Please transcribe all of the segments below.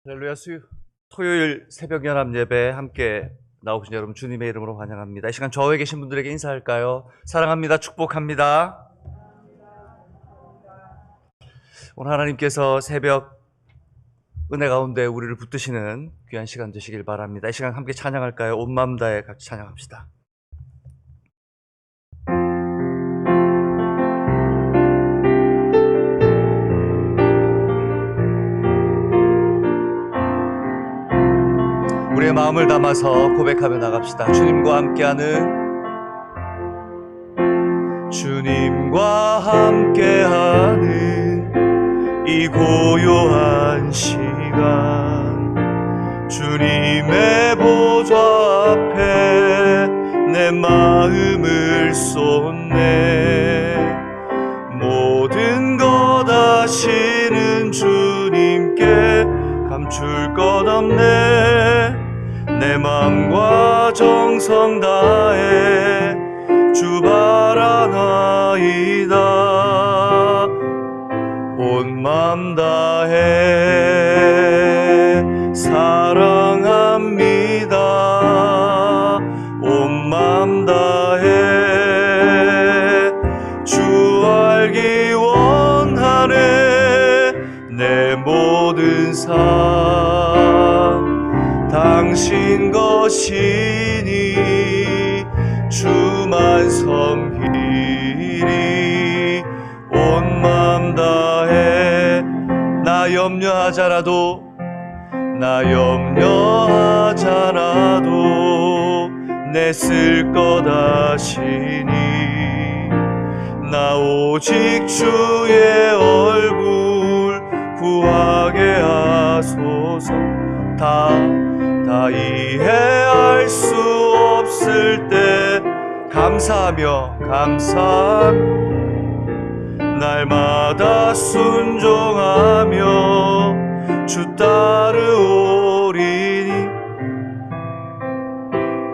할렐루야. 토요일 새벽 연합 예배 함께 나오신 여러분 주님의 이름으로 환영합니다. 이 시간 저에 계신 분들에게 인사할까요? 사랑합니다. 축복합니다. 오늘 하나님께서 새벽 은혜 가운데 우리를 붙드시는 귀한 시간 되시길 바랍니다. 이 시간 함께 찬양할까요? 온 마음 다해 같이 찬양합시다. 우리의 마음을 담아서 고백하며 나갑시다. 주님과 함께하는 이 고요한 시간, 주님의 보좌 앞에 내 마음을 쏟네. 모든 것 아시는 주님께 감출 것 없네. 내 맘과 정성 다해 주 바라나이다. 온 맘 다해 사랑합니다. 온 맘 다해 주 알기 원하네. 내 모든 삶 당신 것이니 주만 섬기리. 온 맘 다해 나 염려하잖아도 내 쓸 것 아시니. 나 오직 주의 얼굴 구하게 하소서. 다 이해할 수 없을 때 감사하며 날마다 순종하며 주 따르오리니.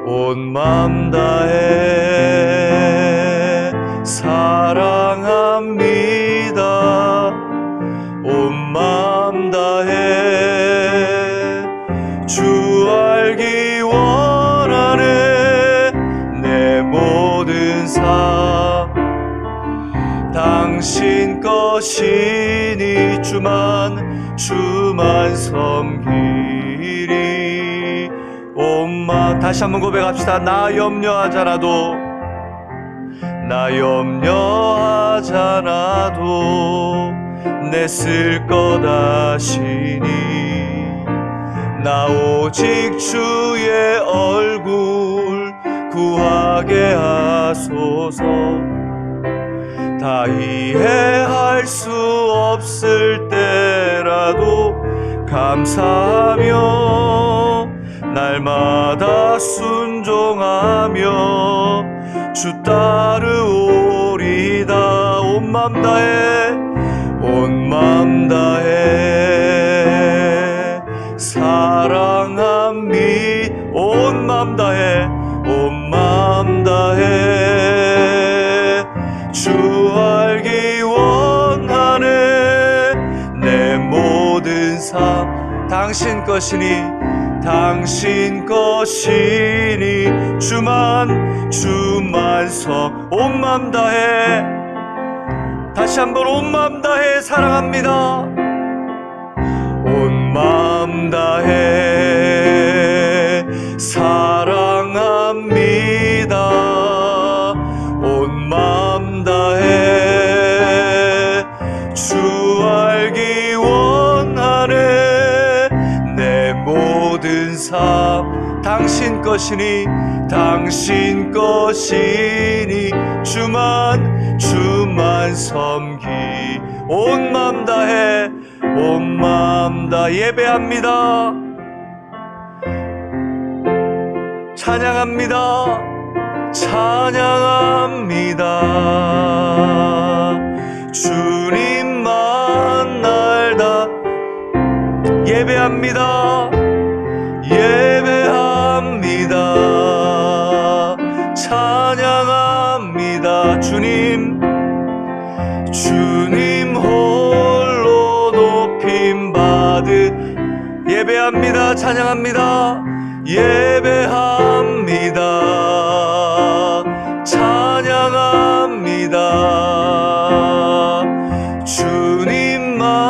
온 맘 다해 사랑합니다. 온 맘 다해 주 알기 원하네. 내 모든 삶 당신 것이니 주만 섬기리. 온 맘 다시 한번 고백합시다. 나 염려하잖아도 내 쓸 것 아시니. 나 오직 주의 얼굴 구하게 하소서. 다 이해할 수 없을 때라도 감사하며 날마다 순종하며 주 따르오리다. 온 맘 다해 사랑합니다. 온 맘 다해 주 알기 원하네. 내 모든 삶 당신 것이니 주만 온 맘 다해 다시 한번 온 맘 다해 사랑합니다. 온 맘 다해 사랑합니다. 온 맘 다해 주 알기 원하네. 내 모든 삶 당신 것이니 주만 섬기. 온 맘 다해 예배합니다. 찬양합니다. 주님만 날다 예배합니다. 찬양합니다. 주님 홀로 높임 받으 예배합니다. 찬양합니다. 예배합니다. 찬양합니다. 주님만로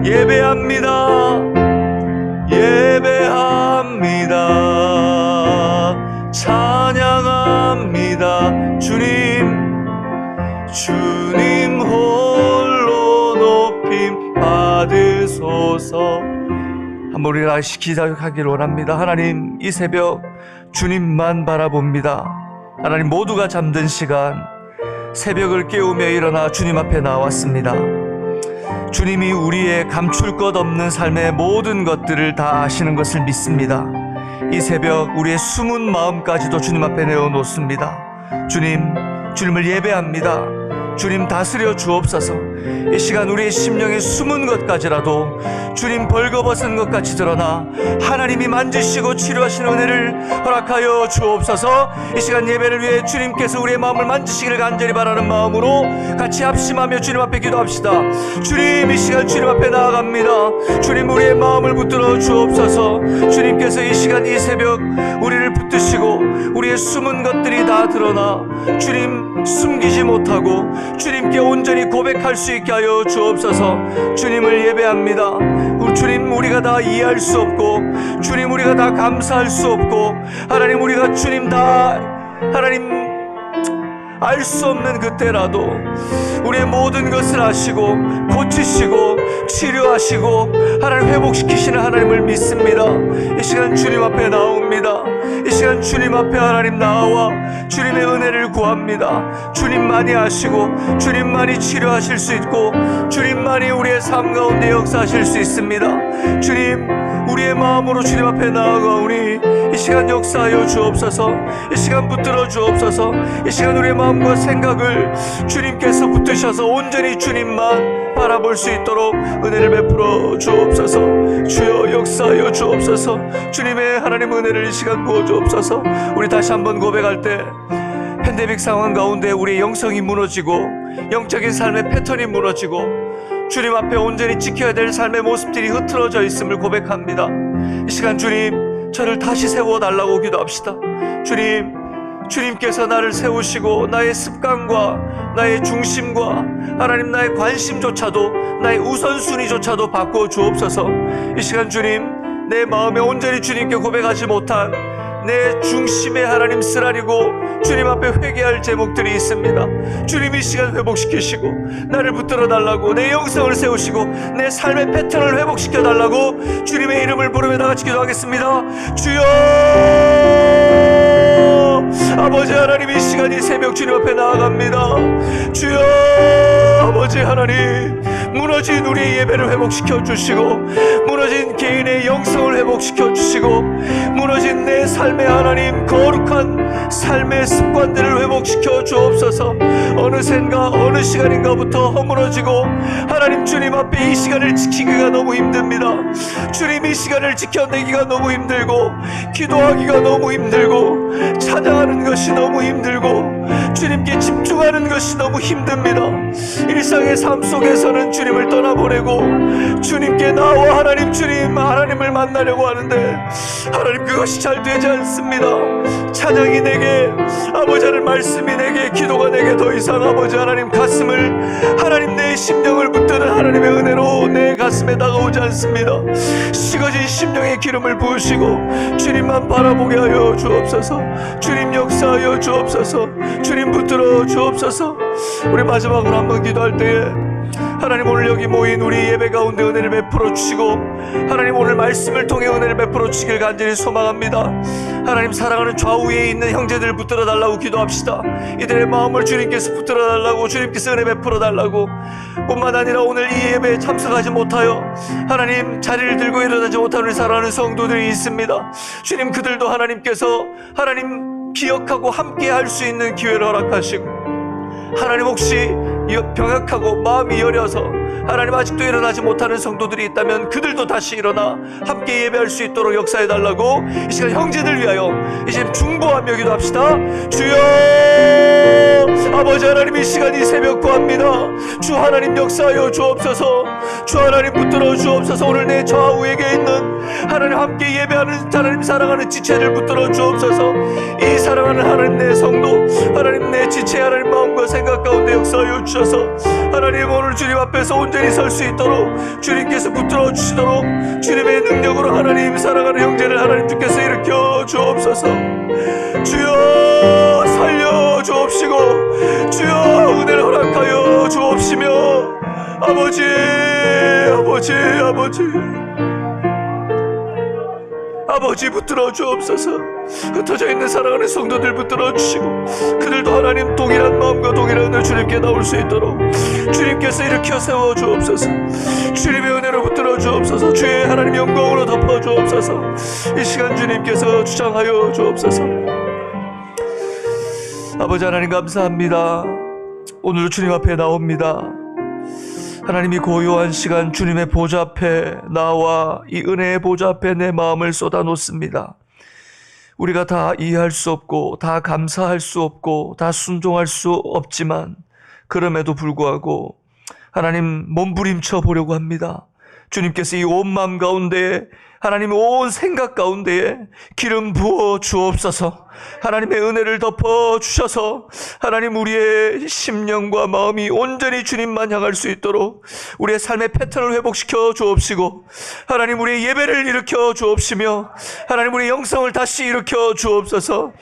예배합니다. 예배합니다. 찬양합니다. 주님 홀로 높임 받으소서. 한번 우리가 기도하기를 원합니다. 하나님, 이 새벽 주님만 바라봅니다. 하나님, 모두가 잠든 시간 새벽을 깨우며 일어나 주님 앞에 나왔습니다. 주님이 우리의 감출 것 없는 삶의 모든 것들을 다 아시는 것을 믿습니다. 이 새벽 우리의 숨은 마음까지도 주님 앞에 내어놓습니다. 주님을 예배합니다. 주님 다스려 주옵소서. 이 시간 우리의 심령에 숨은 것까지라도 주님 벌거벗은 것 같이 드러나 하나님이 만지시고 치료하시는 은혜를 허락하여 주옵소서. 이 시간 예배를 위해 주님께서 우리의 마음을 만지시기를 간절히 바라는 마음으로 같이 합심하며 주님 앞에 기도합시다. 주님, 이 시간 주님 앞에 나아갑니다. 주님, 우리의 마음을 붙들어 주옵소서. 주님께서 이 시간 이 새벽 우리를 붙드시고 우리의 숨은 것들이 다 드러나 주님 숨기지 못하고 주님께 온전히 고백할 수 있게 하여 주옵소서. 주님을 예배합니다. 주님, 우리가 다 이해할 수 없고 주님, 우리가 다 감사할 수 없고 하나님, 우리가 주님 다 하나님 알 수 없는 그때라도 우리의 모든 것을 아시고 고치시고 치료하시고 하나님 회복시키시는 하나님을 믿습니다. 이 시간 주님 앞에 나옵니다. 이 시간 주님 앞에 하나님 나와 주님의 은혜를 구합니다. 주님만이 아시고 주님만이 치료하실 수 있고 주님만이 우리의 삶 가운데 역사하실 수 있습니다. 주님, 우리의 마음으로 주님 앞에 나아가오니 이 시간 역사하여 주옵소서. 이 시간 붙들어 주옵소서. 이 시간 우리의 마음과 생각을 주님께서 붙드셔서 온전히 주님만 바라볼 수 있도록 은혜를 베풀어 주옵소서. 주여 역사하여 주옵소서. 주님의 하나님 은혜를 이 시간 부어 주옵소서. 우리 다시 한번 고백할 때 팬데믹 상황 가운데 우리의 영성이 무너지고 영적인 삶의 패턴이 무너지고 주님 앞에 온전히 지켜야 될 삶의 모습들이 흐트러져 있음을 고백합니다. 이 시간 주님, 저를 다시 세워달라고 기도합시다. 주님께서 나를 세우시고 나의 습관과 나의 중심과 하나님 나의 관심조차도 나의 우선순위조차도 바꿔 주옵소서. 이 시간 주님, 내 마음에 온전히 주님께 고백하지 못한 내 중심에 하나님 쓰라리고 주님 앞에 회개할 제목들이 있습니다. 주님, 이 시간 회복시키시고 나를 붙들어 달라고, 내 영성을 세우시고 내 삶의 패턴을 회복시켜 달라고 주님의 이름을 부르며 다같이 기도하겠습니다. 주여, 아버지 하나님, 이 시간 이 새벽 주님 앞에 나아갑니다. 주여 아버지 하나님, 무너진 우리의 예배를 회복시켜 주시고 무너진 개인의 영성을 회복시켜 주시고 무너진 내 삶의 하나님 거룩한 삶의 습관들을 회복시켜 주옵소서. 어느샌가 어느 시간인가부터 허물어지고 하나님 주님 앞에 이 시간을 지키기가 너무 힘듭니다. 주님, 이 시간을 지켜내기가 너무 힘들고 기도하기가 너무 힘들고 찬양하는 것이 너무 힘들고 주님께 집중하는 것이 너무 힘듭니다. 일상의 삶 속에서는 주님을 떠나보내고 주님께 나와 하나님을 만나려고 하는데 하나님, 그것이 잘 되지 않습니다. 찬양이 내게, 아버지 하나님 말씀이 내게, 기도가 내게 더 이상 아버지 하나님 가슴을, 하나님 내 심령을 붙드는 하나님의 은혜로 내 가슴에 다가오지 않습니다. 식어진 심령에 기름을 부으시고 주님만 바라보게 하여 주옵소서. 주님 역사하여 주옵소서. 주님 붙들어 주옵소서. 우리 마지막으로 한번 기도할 때에 하나님, 오늘 여기 모인 우리 예배 가운데 은혜를 베풀어 주시고 하나님, 오늘 말씀을 통해 은혜를 베풀어 주시길 간절히 소망합니다. 하나님, 사랑하는 좌우에 있는 형제들을 붙들어 달라고 기도합시다. 이들의 마음을 주님께서 붙들어 달라고, 주님께서 은혜 베풀어 달라고. 뿐만 아니라 오늘 이 예배에 참석하지 못하여 하나님 자리를 들고 일어나지 못하는 우리 사랑하는 성도들이 있습니다. 주님, 그들도 하나님께서 하나님 기억하고 함께 할 수 있는 기회를 허락하시고 하나님, 혹시 병약하고 마음이 여려서 하나님 아직도 일어나지 못하는 성도들이 있다면 그들도 다시 일어나 함께 예배할 수 있도록 역사해달라고 이 시간 형제들 위하여 이제 중보하며 기도합시다. 주여 아버지 하나님, 이 시간 이 새벽 구합니다. 주 하나님 역사하여 주옵소서. 주 하나님 붙들어 주옵소서. 오늘 내 좌우에게 있는 하나님 함께 예배하는 하나님 사랑하는 지체들 붙들어 주옵소서. 이 사랑하는 하나님 내 성도 하나님 내 지체 하나님 마음과 생각 가운데 역사하여 주셔서 하나님 오늘 주님 앞에서 온전히 설 수 있도록 주님께서 붙들어 주시도록 주님의 능력으로 하나님 사랑하는 형제를 하나님 주께서 일으켜 주옵소서. 주여 살려 주옵시고 주여 은혜를 허락하여 주옵시며 아버지 붙들어 주옵소서. 흩어져 있는 사랑하는 성도들 붙들어 주시고 그들도 하나님 동일한 마음과 동일한 은혜 주님께 나올 수 있도록 주님께서 일으켜 세워 주옵소서. 주님의 은혜로 붙들어 주옵소서. 주의 하나님 영광으로 덮어 주옵소서. 이 시간 주님께서 주장하여 주옵소서. 아버지 하나님 감사합니다. 오늘도 주님 앞에 나옵니다. 하나님이 고요한 시간 주님의 보좌 앞에 나와 이 은혜의 보좌 앞에 내 마음을 쏟아놓습니다. 우리가 다 이해할 수 없고 다 감사할 수 없고 다 순종할 수 없지만 그럼에도 불구하고 하나님 몸부림쳐 보려고 합니다. 주님께서 이 온 마음 가운데에 하나님의 온 생각 가운데에 기름 부어 주옵소서. 하나님의 은혜를 덮어 주셔서 하나님 우리의 심령과 마음이 온전히 주님만 향할 수 있도록 우리의 삶의 패턴을 회복시켜 주옵시고 하나님 우리의 예배를 일으켜 주옵시며 하나님 우리의 영성을 다시 일으켜 주옵소서.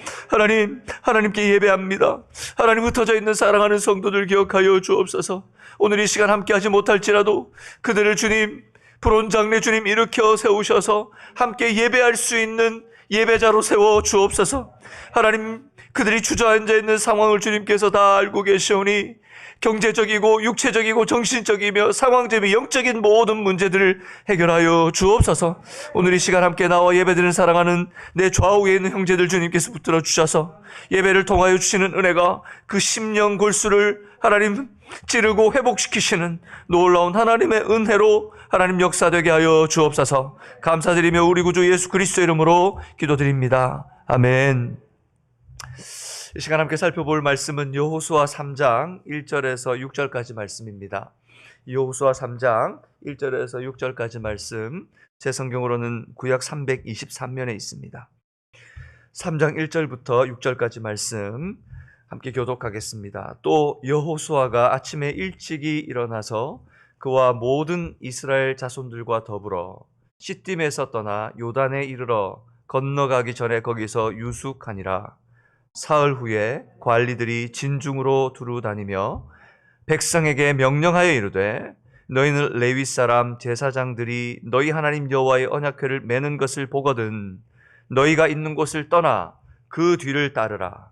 하나님께 예배합니다. 하나님 흩어져 있는 사랑하는 성도들 기억하여 주옵소서. 오늘 이 시간 함께하지 못할지라도 그들을 주님 불온 장래 주님 일으켜 세우셔서 함께 예배할 수 있는 예배자로 세워 주옵소서. 하나님 그들이 주저앉아 있는 상황을 주님께서 다 알고 계시오니 경제적이고 육체적이고 정신적이며 상황적인 영적인 모든 문제들을 해결하여 주옵소서. 오늘 이 시간 함께 나와 예배드리는 사랑하는 내 좌우에 있는 형제들 주님께서 붙들어 주셔서 예배를 통하여 주시는 은혜가 그 심령 골수를 하나님 찌르고 회복시키시는 놀라운 하나님의 은혜로 하나님 역사되게 하여 주옵소서. 감사드리며 우리 구주 예수 그리스도 이름으로 기도드립니다. 아멘. 이 시간 함께 살펴볼 말씀은 여호수아 3장 1절에서 6절까지 말씀입니다. 여호수아 3장 1절에서 6절까지 말씀, 제 성경으로는 구약 323면에 있습니다. 3장 1절부터 6절까지 말씀 함께 교독하겠습니다. 또 여호수아가 아침에 일찍이 일어나서 그와 모든 이스라엘 자손들과 더불어 시딤에서 떠나 요단에 이르러 건너가기 전에 거기서 유숙하니라. 사흘 후에 관리들이 진중으로 두루 다니며 백성에게 명령하여 이르되 너희는 레위 사람 제사장들이 너희 하나님 여호와의 언약궤를 매는 것을 보거든 너희가 있는 곳을 떠나 그 뒤를 따르라.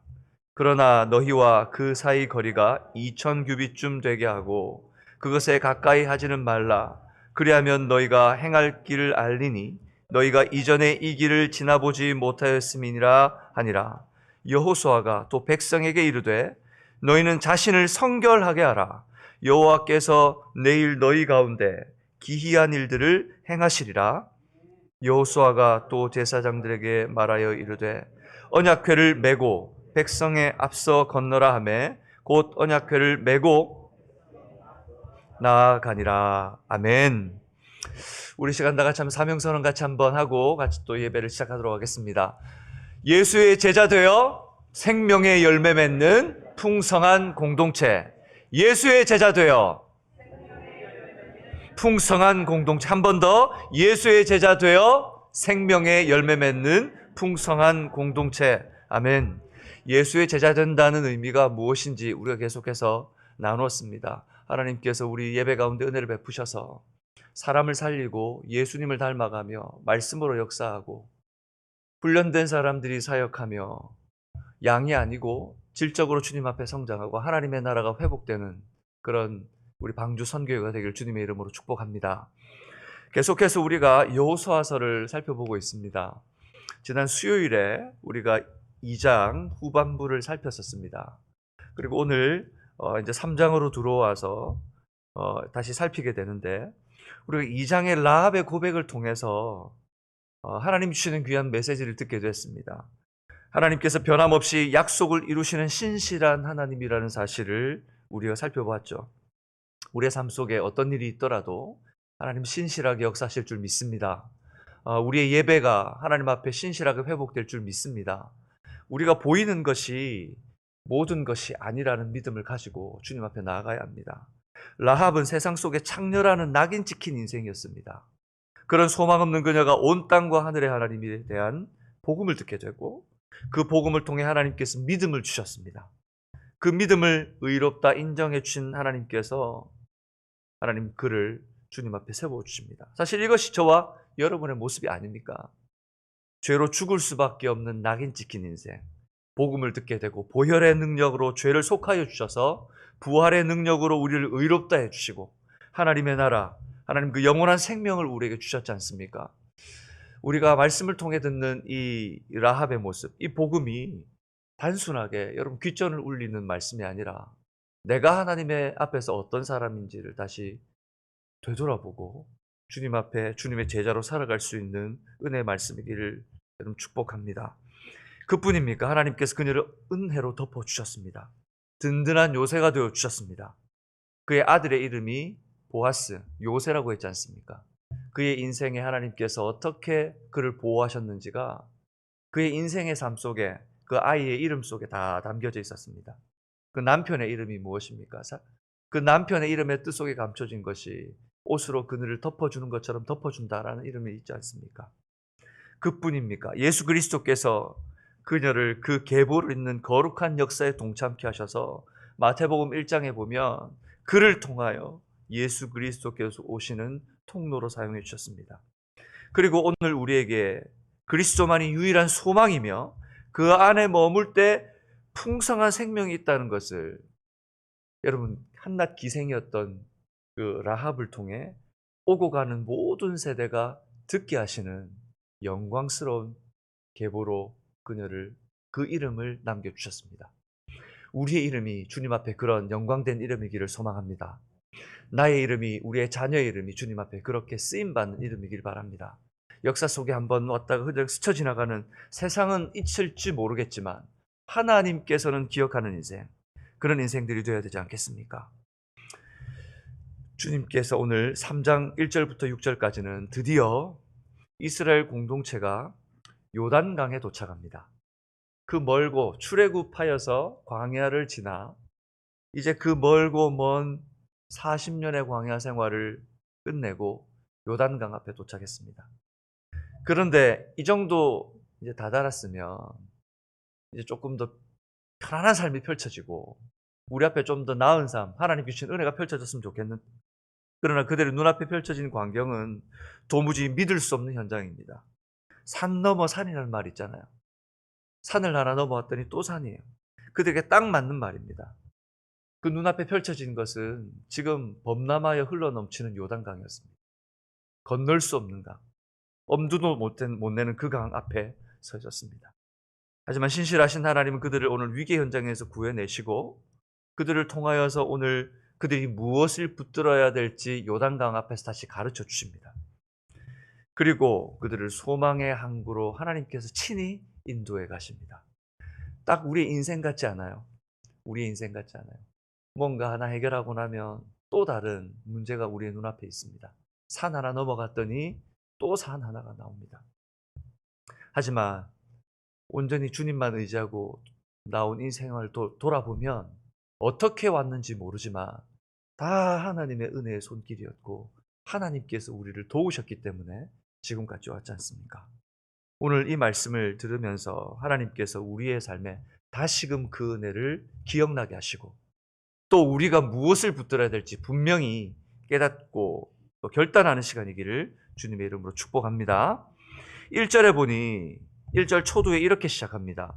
그러나 너희와 그 사이 거리가 2000규빗쯤 되게 하고 그것에 가까이 하지는 말라. 그리하면 너희가 행할 길을 알리니 너희가 이전에 이 길을 지나보지 못하였음이니라 하니라. 여호수아가 또 백성에게 이르되 너희는 자신을 성결하게 하라. 여호와께서 내일 너희 가운데 기이한 일들을 행하시리라. 여호수아가 또 제사장들에게 말하여 이르되 언약궤를 메고 백성의 앞서 건너라 하매 곧 언약궤를 메고 나아가니라. 아멘. 우리 시간 다 같이 한번 사명선언 같이 한번 하고 같이 또 예배를 시작하도록 하겠습니다. 예수의 제자 되어 생명의 열매 맺는 풍성한 공동체. 예수의 제자 되어 풍성한 공동체. 한 번 더. 예수의 제자 되어 생명의 열매 맺는 풍성한 공동체. 아멘. 예수의 제자 된다는 의미가 무엇인지 우리가 계속해서 나누었습니다. 하나님께서 우리 예배 가운데 은혜를 베푸셔서 사람을 살리고 예수님을 닮아가며 말씀으로 역사하고 훈련된 사람들이 사역하며 양이 아니고 질적으로 주님 앞에 성장하고 하나님의 나라가 회복되는 그런 우리 방주 선교회가 되길 주님의 이름으로 축복합니다. 계속해서 우리가 여호수아서를 살펴보고 있습니다. 지난 수요일에 우리가 2장 후반부를 살폈었습니다. 그리고 오늘 이제 3장으로 들어와서 다시 살피게 되는데 우리가 2장의 라합의 고백을 통해서 하나님 주시는 귀한 메시지를 듣게 됐습니다. 하나님께서 변함없이 약속을 이루시는 신실한 하나님이라는 사실을 우리가 살펴보았죠. 우리의 삶 속에 어떤 일이 있더라도 하나님 신실하게 역사하실 줄 믿습니다. 우리의 예배가 하나님 앞에 신실하게 회복될 줄 믿습니다. 우리가 보이는 것이 모든 것이 아니라는 믿음을 가지고 주님 앞에 나아가야 합니다. 라합은 세상 속에 창녀라는 낙인 찍힌 인생이었습니다. 그런 소망 없는 그녀가 온 땅과 하늘의 하나님에 대한 복음을 듣게 되고 그 복음을 통해 하나님께서 믿음을 주셨습니다. 그 믿음을 의롭다 인정해 주신 하나님께서 하나님 그를 주님 앞에 세워주십니다. 사실 이것이 저와 여러분의 모습이 아닙니까? 죄로 죽을 수밖에 없는 낙인 찍힌 인생, 복음을 듣게 되고 보혈의 능력으로 죄를 속하여 주셔서 부활의 능력으로 우리를 의롭다 해주시고 하나님의 나라, 하나님 그 영원한 생명을 우리에게 주셨지 않습니까? 우리가 말씀을 통해 듣는 이 라합의 모습, 이 복음이 단순하게 여러분 귓전을 울리는 말씀이 아니라 내가 하나님의 앞에서 어떤 사람인지를 다시 되돌아보고 주님 앞에 주님의 제자로 살아갈 수 있는 은혜의 말씀이기를 여러분 축복합니다. 그뿐입니까? 하나님께서 그녀를 은혜로 덮어주셨습니다. 든든한 요새가 되어주셨습니다. 그의 아들의 이름이 보아스, 요새라고 했지 않습니까? 그의 인생에 하나님께서 어떻게 그를 보호하셨는지가 그의 인생의 삶 속에 그 아이의 이름 속에 다 담겨져 있었습니다. 그 남편의 이름이 무엇입니까? 그 남편의 이름의 뜻 속에 감춰진 것이 옷으로 그늘을 덮어주는 것처럼 덮어준다라는 이름이 있지 않습니까? 그뿐입니까? 예수 그리스도께서 그녀를 그 계보를 잇는 거룩한 역사에 동참케 하셔서 마태복음 1장에 보면 그를 통하여 예수 그리스도께서 오시는 통로로 사용해 주셨습니다. 그리고 오늘 우리에게 그리스도만이 유일한 소망이며 그 안에 머물 때 풍성한 생명이 있다는 것을 여러분 한낱 기생이었던 그 라합을 통해 오고 가는 모든 세대가 듣게 하시는 영광스러운 계보로 그녀를 그 이름을 남겨주셨습니다. 우리의 이름이 주님 앞에 그런 영광된 이름이기를 소망합니다. 나의 이름이, 우리의 자녀의 이름이 주님 앞에 그렇게 쓰임받는 이름이길 바랍니다. 역사 속에 한번 왔다가 흐르게 스쳐 지나가는 세상은 잊힐지 모르겠지만 하나님께서는 기억하는 인생, 그런 인생들이 되어야 되지 않겠습니까? 주님께서 오늘 3장 1절부터 6절까지는 드디어 이스라엘 공동체가 요단강에 도착합니다. 그 멀고 출애굽하여서 광야를 지나 이제 그 멀고 먼 40년의 광야 생활을 끝내고 요단강 앞에 도착했습니다. 그런데 이 정도 이제 다다랐으면 이제 조금 더 편안한 삶이 펼쳐지고 우리 앞에 좀 더 나은 삶, 하나님 주신 은혜가 펼쳐졌으면 좋겠는, 그러나 그들의 눈앞에 펼쳐진 광경은 도무지 믿을 수 없는 현장입니다. 산 넘어 산이라는 말 있잖아요. 산을 하나 넘어왔더니 또 산이에요. 그들에게 딱 맞는 말입니다. 그 눈앞에 펼쳐진 것은 지금 범람하여 흘러넘치는 요단강이었습니다. 건널 수 없는 강, 엄두도 못 내는 그 강 앞에 서 있었습니다. 하지만 신실하신 하나님은 그들을 오늘 위기 현장에서 구해내시고 그들을 통하여서 오늘 그들이 무엇을 붙들어야 될지 요단강 앞에서 다시 가르쳐 주십니다. 그리고 그들을 소망의 항구로 하나님께서 친히 인도해 가십니다. 딱 우리의 인생 같지 않아요? 우리의 인생 같지 않아요? 뭔가 하나 해결하고 나면 또 다른 문제가 우리의 눈앞에 있습니다. 산 하나 넘어갔더니 또 산 하나가 나옵니다. 하지만 온전히 주님만 의지하고 나온 인생을 돌아보면 어떻게 왔는지 모르지만 다 하나님의 은혜의 손길이었고 하나님께서 우리를 도우셨기 때문에 지금까지 왔지 않습니까? 오늘 이 말씀을 들으면서 하나님께서 우리의 삶에 다시금 그 은혜를 기억나게 하시고 또 우리가 무엇을 붙들어야 될지 분명히 깨닫고 또 결단하는 시간이기를 주님의 이름으로 축복합니다. 1절에 보니 1절 초두에 이렇게 시작합니다.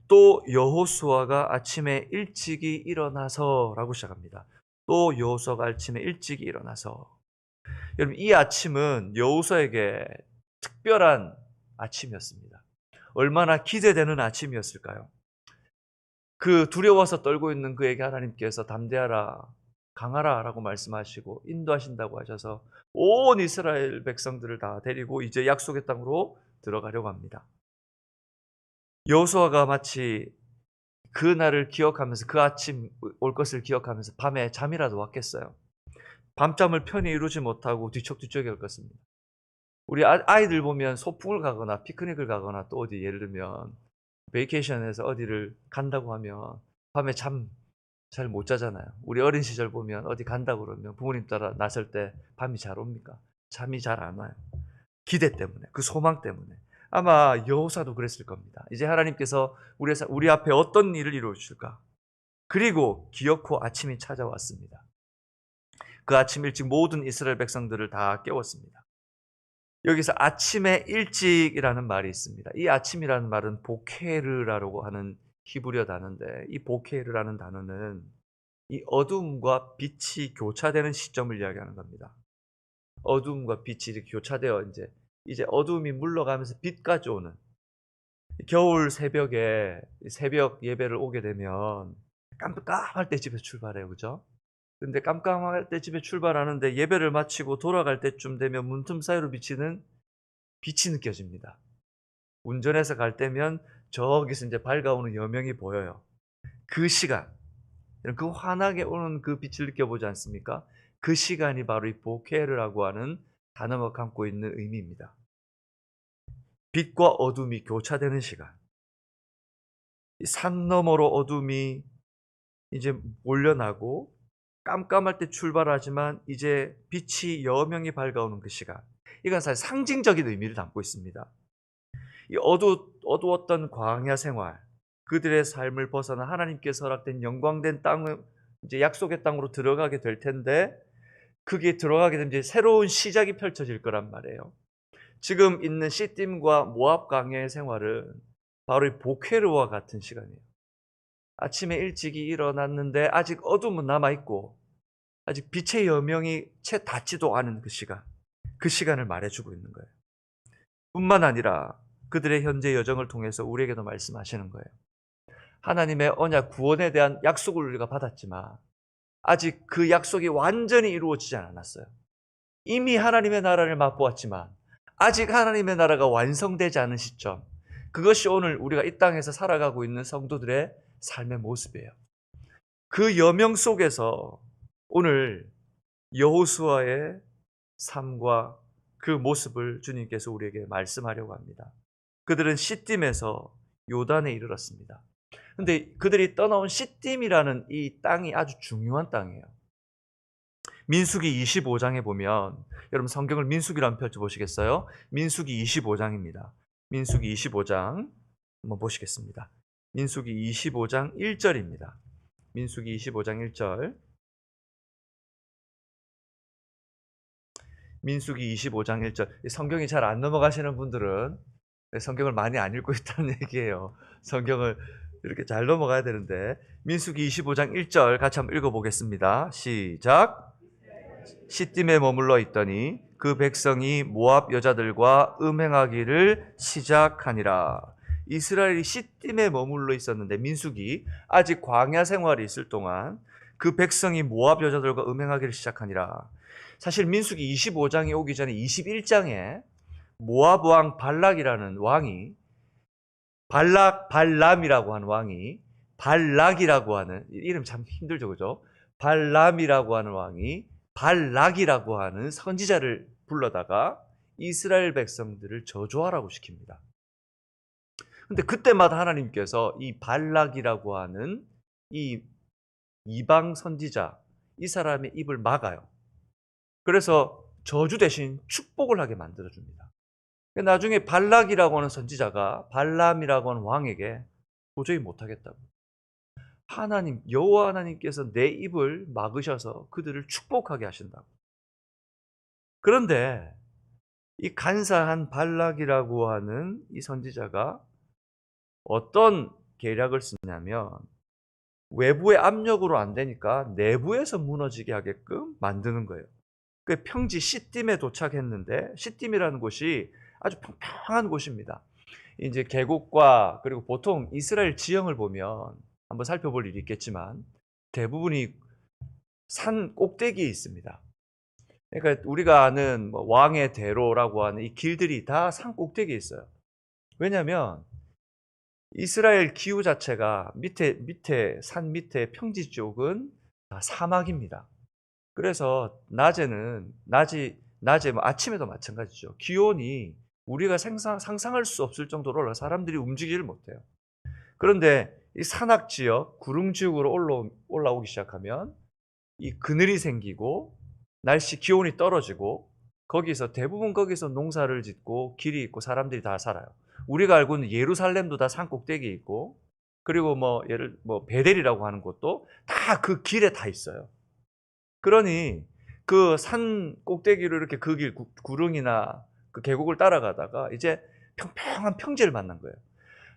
또 여호수아가 아침에 일찍이 일어나서 라고 시작합니다. 또 여호수아가 아침에 일찍이 일어나서. 여러분 이 아침은 여호수아에게 특별한 아침이었습니다. 얼마나 기대되는 아침이었을까요? 그 두려워서 떨고 있는 그에게 하나님께서 담대하라, 강하라 라고 말씀하시고 인도하신다고 하셔서 온 이스라엘 백성들을 다 데리고 이제 약속의 땅으로 들어가려고 합니다. 여호수아가 마치 그 날을 기억하면서 그 아침 올 것을 기억하면서 밤에 잠이라도 왔겠어요. 밤잠을 편히 이루지 못하고 뒤척뒤척 할 것입니다. 우리 아이들 보면 소풍을 가거나 피크닉을 가거나 또 어디 예를 들면 베이케이션에서 어디를 간다고 하면 밤에 잠 잘 못 자잖아요. 우리 어린 시절 보면 어디 간다고 그러면 부모님 따라 나설 때 밤이 잘 옵니까? 잠이 잘 안 와요. 기대 때문에, 그 소망 때문에. 아마 여호사도 그랬을 겁니다. 이제 하나님께서 우리 앞에 어떤 일을 이루어 주실까? 그리고 기어코 아침이 찾아왔습니다. 그 아침 일찍 모든 이스라엘 백성들을 다 깨웠습니다. 여기서 아침에 일찍이라는 말이 있습니다. 이 아침이라는 말은 보케르라고 하는 히브리어 단어인데, 이 보케르라는 단어는 이 어둠과 빛이 교차되는 시점을 이야기하는 겁니다. 어둠과 빛이 이렇게 교차되어 이제 어둠이 물러가면서 빛까지 오는, 겨울 새벽에 새벽 예배를 오게 되면 깜깜할 때 집에서 출발해요. 그죠? 근데 깜깜할 때 집에 출발하는데 예배를 마치고 돌아갈 때쯤 되면 문틈 사이로 비치는 빛이 느껴집니다. 운전해서 갈 때면 저기서 이제 밝아오는 여명이 보여요. 그 시간, 그 환하게 오는 그 빛을 느껴보지 않습니까? 그 시간이 바로 이 보케르라고 하는 단어가 갖고 있는 의미입니다. 빛과 어둠이 교차되는 시간. 산 너머로 어둠이 이제 몰려나고 깜깜할 때 출발하지만 이제 빛이 여명이 밝아오는 그 시간. 이건 사실 상징적인 의미를 담고 있습니다. 이 어두웠던 광야 생활, 그들의 삶을 벗어나 하나님께서 허락된 영광된 땅을 이제 약속의 땅으로 들어가게 될 텐데, 그게 들어가게 되면 이제 새로운 시작이 펼쳐질 거란 말이에요. 지금 있는 시딤과 모압 광야의 생활은 바로 이 보케르와 같은 시간이에요. 아침에 일찍이 일어났는데 아직 어둠은 남아있고 아직 빛의 여명이 채 닿지도 않은 그 시간, 그 시간을 말해주고 있는 거예요. 뿐만 아니라 그들의 현재 여정을 통해서 우리에게도 말씀하시는 거예요. 하나님의 언약 구원에 대한 약속을 우리가 받았지만 아직 그 약속이 완전히 이루어지지 않았어요. 이미 하나님의 나라를 맛보았지만 아직 하나님의 나라가 완성되지 않은 시점, 그것이 오늘 우리가 이 땅에서 살아가고 있는 성도들의 삶의 모습이에요. 그 여명 속에서 오늘 여호수아의 삶과 그 모습을 주님께서 우리에게 말씀하려고 합니다. 그들은 시딤에서 요단에 이르렀습니다. 근데 그들이 떠나온 시딤이라는 이 땅이 아주 중요한 땅이에요. 민수기 25장에 보면, 여러분 성경을 민수기로 한번 펼쳐보시겠어요? 민수기 25장입니다. 민수기 25장 한번 보시겠습니다. 민수기 25장 1절입니다. 민수기 25장 1절. 민수기 25장 1절. 성경이 잘 안 넘어가시는 분들은 성경을 많이 안 읽고 있다는 얘기예요. 성경을 이렇게 잘 넘어가야 되는데, 민수기 25장 1절 같이 한번 읽어보겠습니다. 시작. 시딤에 머물러 있더니 그 백성이 모압 여자들과 음행하기를 시작하니라. 이스라엘이 시딤에 머물러 있었는데, 민수기 아직 광야 생활이 있을 동안 그 백성이 모압 여자들과 음행하기를 시작하니라. 사실 민수기 25장이 오기 전에 21장에 모압 왕 발락이라는 왕이, 발람이라고 하는 왕이, 발락이라고 하는, 이름 참 힘들죠, 그죠? 발람이라고 하는 왕이 발락이라고 하는 선지자를 불러다가 이스라엘 백성들을 저주하라고 시킵니다. 근데 그때마다 하나님께서 이 발락이라고 하는 이 이방 선지자, 이 사람의 입을 막아요. 그래서 저주 대신 축복을 하게 만들어줍니다. 나중에 발락이라고 하는 선지자가 발람이라고 하는 왕에게 도저히 못하겠다고, 하나님, 여호와 하나님께서 내 입을 막으셔서 그들을 축복하게 하신다고. 그런데 이 간사한 발락이라고 하는 이 선지자가 어떤 계략을 쓰냐면, 외부의 압력으로 안 되니까 내부에서 무너지게 하게끔 만드는 거예요. 그 평지 시딤에 도착했는데, 시딤이라는 곳이 아주 평평한 곳입니다. 이제 계곡과, 그리고 보통 이스라엘 지형을 보면 한번 살펴볼 일이 있겠지만 대부분이 산 꼭대기에 있습니다. 그러니까 우리가 아는 뭐 왕의 대로라고 하는 이 길들이 다 산 꼭대기에 있어요. 왜냐하면 이스라엘 기후 자체가 밑에 산 밑에 평지 쪽은 다 사막입니다. 그래서 낮에 뭐 아침에도 마찬가지죠. 기온이 우리가 상상할 수 없을 정도로 올라 사람들이 움직이지를 못해요. 그런데 이 산악 지역, 구릉 지역으로 올라오기 시작하면 이 그늘이 생기고 기온이 떨어지고 대부분 거기서 농사를 짓고 길이 있고 사람들이 다 살아요. 우리가 알고 있는 예루살렘도 다 산 꼭대기에 있고, 그리고 베델이라고 하는 곳도 다 그 길에 다 있어요. 그러니 그 산 꼭대기로 이렇게 그 길, 구릉이나 그 계곡을 따라가다가 이제 평평한 평지를 만난 거예요.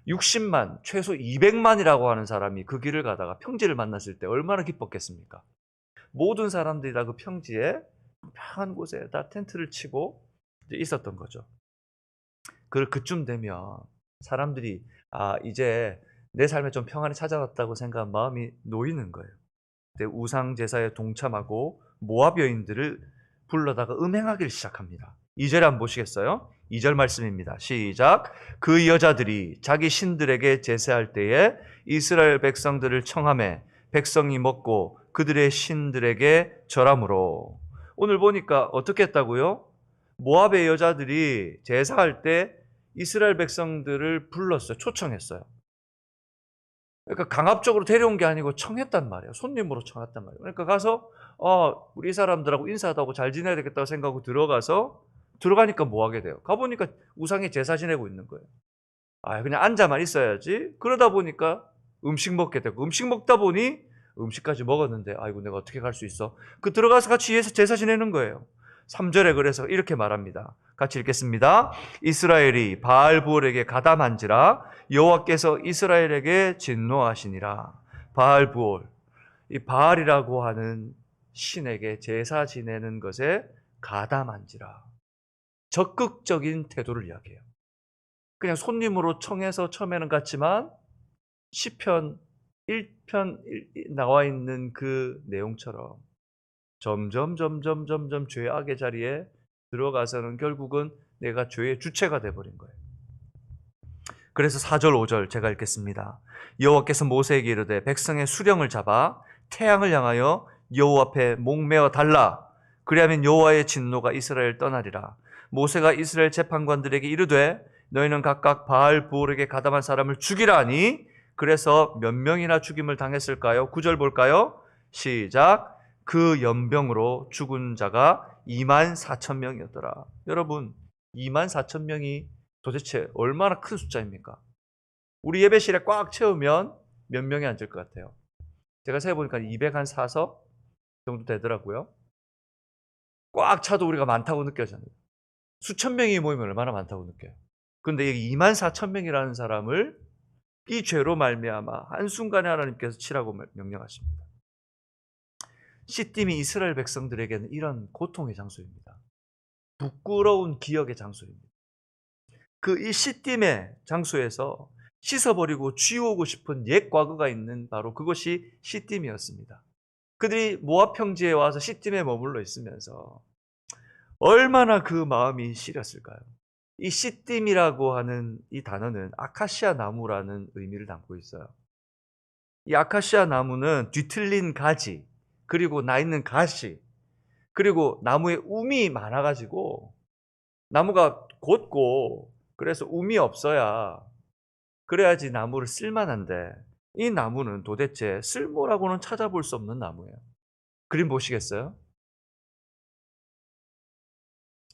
60만, 최소 200만이라고 하는 사람이 그 길을 가다가 평지를 만났을 때 얼마나 기뻤겠습니까? 모든 사람들이 다 그 평지에 평평한 곳에 다 텐트를 치고 이제 있었던 거죠. 그쯤 되면 사람들이 이제 내 삶에 좀 평안이 찾아왔다고 생각한 마음이 놓이는 거예요. 그때 우상 제사에 동참하고 모압 여인들을 불러다가 음행하기를 시작합니다. 2절 한번 보시겠어요? 2절 말씀입니다. 시작. 그 여자들이 자기 신들에게 제사할 때에 이스라엘 백성들을 청하매 백성이 먹고 그들의 신들에게 절함으로. 오늘 보니까 어떻게 했다고요? 모압의 여자들이 제사할 때 이스라엘 백성들을 불렀어요. 초청했어요. 그러니까 강압적으로 데려온 게 아니고 청했단 말이에요. 손님으로 청했단 말이에요. 그러니까 가서 우리 이 사람들하고 인사하고 잘 지내야 되겠다고 생각하고 들어가니까 뭐 하게 돼요? 가보니까 우상에 제사 지내고 있는 거예요. 그냥 앉아만 있어야지. 그러다 보니까 음식 먹게 되고, 음식 먹다 보니 음식까지 먹었는데 아이고 내가 어떻게 갈 수 있어? 들어가서 같이 제사 지내는 거예요. 3절에 그래서 이렇게 말합니다. 같이 읽겠습니다. 이스라엘이 바알부올에게 가담한지라 여호와께서 이스라엘에게 진노하시니라. 바알부올, 이 바알이라고 하는 신에게 제사 지내는 것에 가담한지라. 적극적인 태도를 이야기해요. 그냥 손님으로 청해서 처음에는 갔지만 시편 1편 나와 있는 그 내용처럼 점점 죄악의 자리에 들어가서는 결국은 내가 죄의 주체가 돼버린 거예요. 그래서 4절 5절 제가 읽겠습니다. 여호와께서 모세에게 이르되 백성의 수령을 잡아 태양을 향하여 여호와 앞에 목매어 달라. 그리하면 여호와의 진노가 이스라엘 떠나리라. 모세가 이스라엘 재판관들에게 이르되 너희는 각각 바알부올에게 가담한 사람을 죽이라 하니 그래서 몇 명이나 죽임을 당했을까요? 9절 볼까요? 시작. 그 연병으로 죽은 자가 24,000명이었더라. 여러분, 24,000명이 도대체 얼마나 큰 숫자입니까? 우리 예배실에 꽉 채우면 몇 명이 앉을 것 같아요? 제가 세어보니까 204석 정도 되더라고요. 꽉 차도 우리가 많다고 느껴져요. 수천 명이 모이면 얼마나 많다고 느껴요. 그런데 이 24,000명이라는 사람을 이 죄로 말미암아 한순간에 하나님께서 치라고 명령하십니다. 시딤이 이스라엘 백성들에게는 이런 고통의 장소입니다. 부끄러운 기억의 장소입니다. 이 시딤의 장소에서 씻어버리고 지우고 싶은 옛 과거가 있는 바로 그것이 시딤이었습니다. 그들이 모압 평지에 와서 시딤에 머물러 있으면서 얼마나 그 마음이 시렸을까요? 이 시딤이라고 하는 이 단어는 아카시아 나무라는 의미를 담고 있어요. 이 아카시아 나무는 뒤틀린 가지, 그리고 나 있는 가시, 그리고 나무에 움이 많아가지고 나무가 곧고 그래서 움이 없어야 그래야지 나무를 쓸만한데 이 나무는 도대체 쓸모라고는 찾아볼 수 없는 나무예요. 그림 보시겠어요?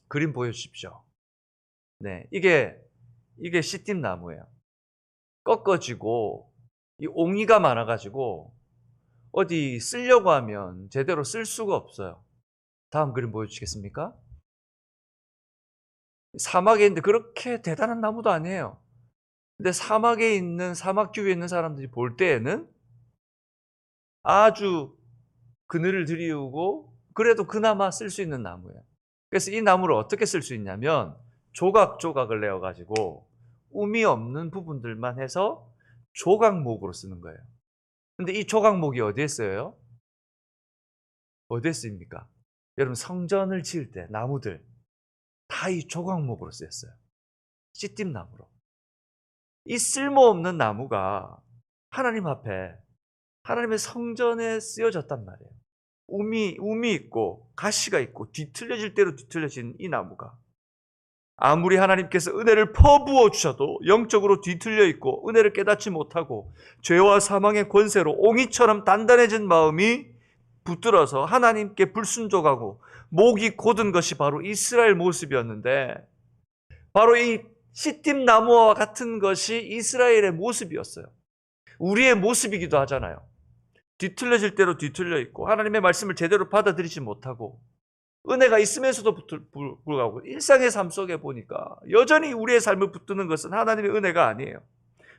그림 보여주십시오. 네, 이게 시딤 나무예요. 꺾어지고 이 옹이가 많아가지고 어디 쓰려고 하면 제대로 쓸 수가 없어요. 다음 그림 보여주시겠습니까? 사막에 있는데 그렇게 대단한 나무도 아니에요. 근데 사막에 있는 사막 주위에 있는 사람들이 볼 때에는 아주 그늘을 들이우고 그래도 그나마 쓸 수 있는 나무예요. 그래서 이 나무를 어떻게 쓸 수 있냐면 조각조각을 내어가지고 움이 없는 부분들만 해서 조각목으로 쓰는 거예요. 근데 이 조각목이 어디에 쓰여요? 어디에 쓰입니까? 여러분 성전을 지을 때 나무들 다 이 조각목으로 쓰였어요. 시딤나무로. 이 쓸모없는 나무가 하나님 앞에 하나님의 성전에 쓰여졌단 말이에요. 움이 있고 가시가 있고 뒤틀려질 대로 뒤틀려진 이 나무가 아무리 하나님께서 은혜를 퍼부어 주셔도 영적으로 뒤틀려 있고 은혜를 깨닫지 못하고 죄와 사망의 권세로 옹이처럼 단단해진 마음이 붙들어서 하나님께 불순종하고 목이 곧은 것이 바로 이스라엘 모습이었는데, 바로 이 시팀 나무와 같은 것이 이스라엘의 모습이었어요. 우리의 모습이기도 하잖아요. 뒤틀려질 대로 뒤틀려 있고 하나님의 말씀을 제대로 받아들이지 못하고 은혜가 있으면서도 불구하고 일상의 삶 속에 보니까 여전히 우리의 삶을 붙드는 것은 하나님의 은혜가 아니에요.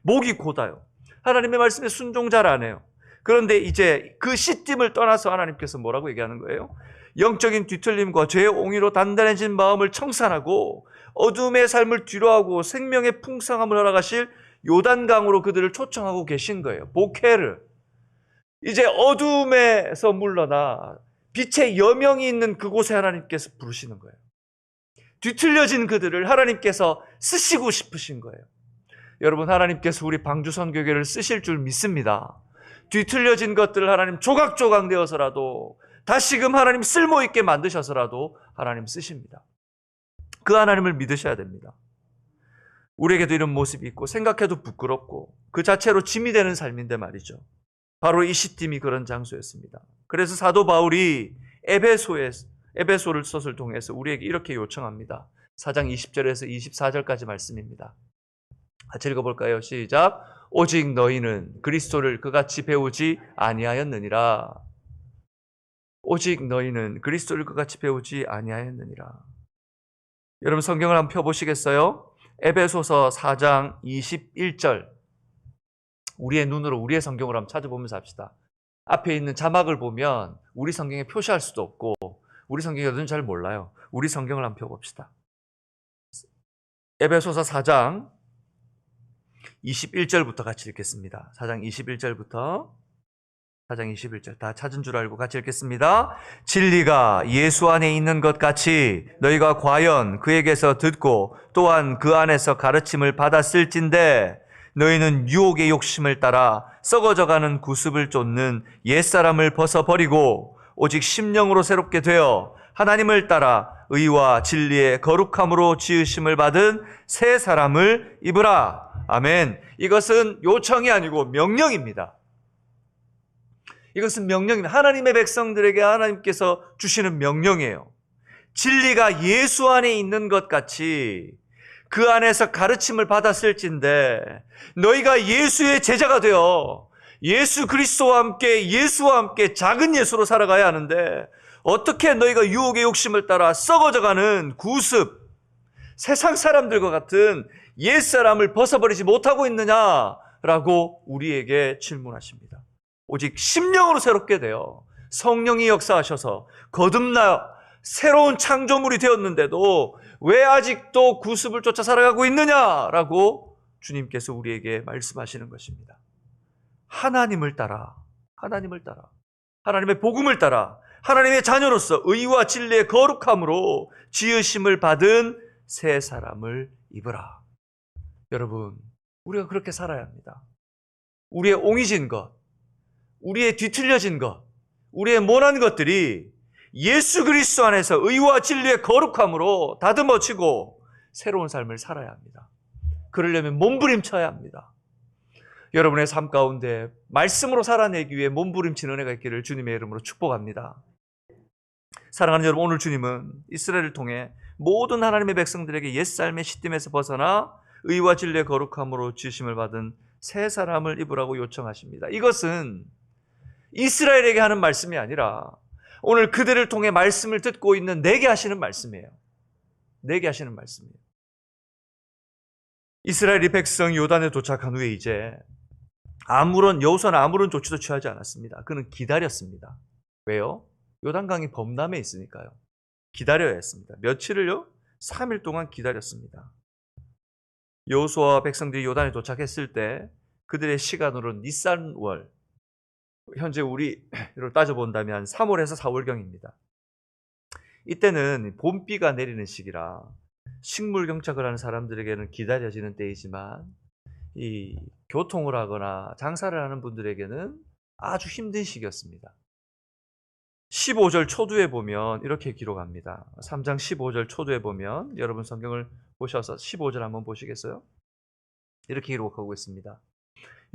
목이 곧아요. 하나님의 말씀에 순종 잘 안 해요. 그런데 이제 그 시딤을 떠나서 하나님께서 뭐라고 얘기하는 거예요? 영적인 뒤틀림과 죄의 옹의로 단단해진 마음을 청산하고 어둠의 삶을 뒤로하고 생명의 풍성함을 허락하실 요단강으로 그들을 초청하고 계신 거예요. 보케르. 이제 어둠에서 물러나 빛의 여명이 있는 그곳에 하나님께서 부르시는 거예요. 뒤틀려진 그들을 하나님께서 쓰시고 싶으신 거예요. 여러분, 하나님께서 우리 방주선교회를 쓰실 줄 믿습니다. 뒤틀려진 것들을 하나님 조각조각 내어서라도 다시금 하나님 쓸모있게 만드셔서라도 하나님 쓰십니다. 그 하나님을 믿으셔야 됩니다. 우리에게도 이런 모습이 있고 생각해도 부끄럽고 그 자체로 짐이 되는 삶인데 말이죠. 바로 이 시딤이 그런 장소였습니다. 그래서 사도 바울이 에베소를 서술 통해서 우리에게 이렇게 요청합니다. 4장 20절에서 24절까지 말씀입니다. 같이 읽어볼까요? 시작. 오직 너희는 그리스도를 그같이 배우지 아니하였느니라. 오직 너희는 그리스도를 그같이 배우지 아니하였느니라. 여러분, 성경을 한번 펴보시겠어요? 에베소서 4장 21절. 우리의 눈으로 우리의 성경을 한번 찾아보면서 합시다. 앞에 있는 자막을 보면 우리 성경에 표시할 수도 없고 우리 성경이 어딘지 잘 몰라요. 우리 성경을 한번 펴봅시다. 에베소서 4장 21절부터 같이 읽겠습니다. 4장 21절부터 4장 21절 다 찾은 줄 알고 같이 읽겠습니다. 진리가 예수 안에 있는 것 같이 너희가 과연 그에게서 듣고 또한 그 안에서 가르침을 받았을진데 너희는 유혹의 욕심을 따라 썩어져가는 구습을 쫓는 옛사람을 벗어버리고 오직 심령으로 새롭게 되어 하나님을 따라 의와 진리의 거룩함으로 지으심을 받은 새 사람을 입으라. 아멘. 이것은 요청이 아니고 명령입니다. 이것은 명령입니다. 하나님의 백성들에게 하나님께서 주시는 명령이에요. 진리가 예수 안에 있는 것 같이 그 안에서 가르침을 받았을진데 너희가 예수의 제자가 되어 예수 그리스도와 함께 예수와 함께 작은 예수로 살아가야 하는데 어떻게 너희가 유혹의 욕심을 따라 썩어져가는 구습, 세상 사람들과 같은 옛사람을 벗어버리지 못하고 있느냐라고 우리에게 질문하십니다. 오직 심령으로 새롭게 되어 성령이 역사하셔서 거듭나 새로운 창조물이 되었는데도 왜 아직도 구습을 쫓아 살아가고 있느냐라고 주님께서 우리에게 말씀하시는 것입니다. 하나님을 따라, 하나님의 복음을 따라 하나님의 자녀로서 의와 진리의 거룩함으로 지으심을 받은 새 사람을 입으라. 여러분, 우리가 그렇게 살아야 합니다. 우리의 옹이진 것, 우리의 뒤틀려진 것, 우리의 모난 것들이 예수 그리스도 안에서 의와 진리의 거룩함으로 다듬어지고 새로운 삶을 살아야 합니다. 그러려면 몸부림쳐야 합니다. 여러분의 삶 가운데 말씀으로 살아내기 위해 몸부림치는 은혜가 있기를 주님의 이름으로 축복합니다. 사랑하는 여러분, 오늘 주님은 이스라엘을 통해 모든 하나님의 백성들에게 옛삶의 시딤에서 벗어나 의와 진리의 거룩함으로 지으심을 받은 새 사람을 입으라고 요청하십니다. 이것은 이스라엘에게 하는 말씀이 아니라 오늘 그들을 통해 말씀을 듣고 있는 내게 하시는 말씀이에요. 내게 하시는 말씀이에요. 이스라엘이 백성 요단에 도착한 후에 이제 여호수아는 아무런 조치도 취하지 않았습니다. 그는 기다렸습니다. 왜요? 요단강이 범람해 있으니까요. 기다려야 했습니다. 며칠을요? 3일 동안 기다렸습니다. 여호수아와 백성들이 요단에 도착했을 때 그들의 시간으로는 니산월, 현재 우리로 따져본다면 3월에서 4월경입니다. 이때는 봄비가 내리는 시기라 식물 경작을 하는 사람들에게는 기다려지는 때이지만 이 교통을 하거나 장사를 하는 분들에게는 아주 힘든 시기였습니다. 15절 초두에 보면 이렇게 기록합니다. 3장 15절 초두에 보면 여러분 성경을 보셔서 15절 한번 보시겠어요? 이렇게 기록하고 있습니다.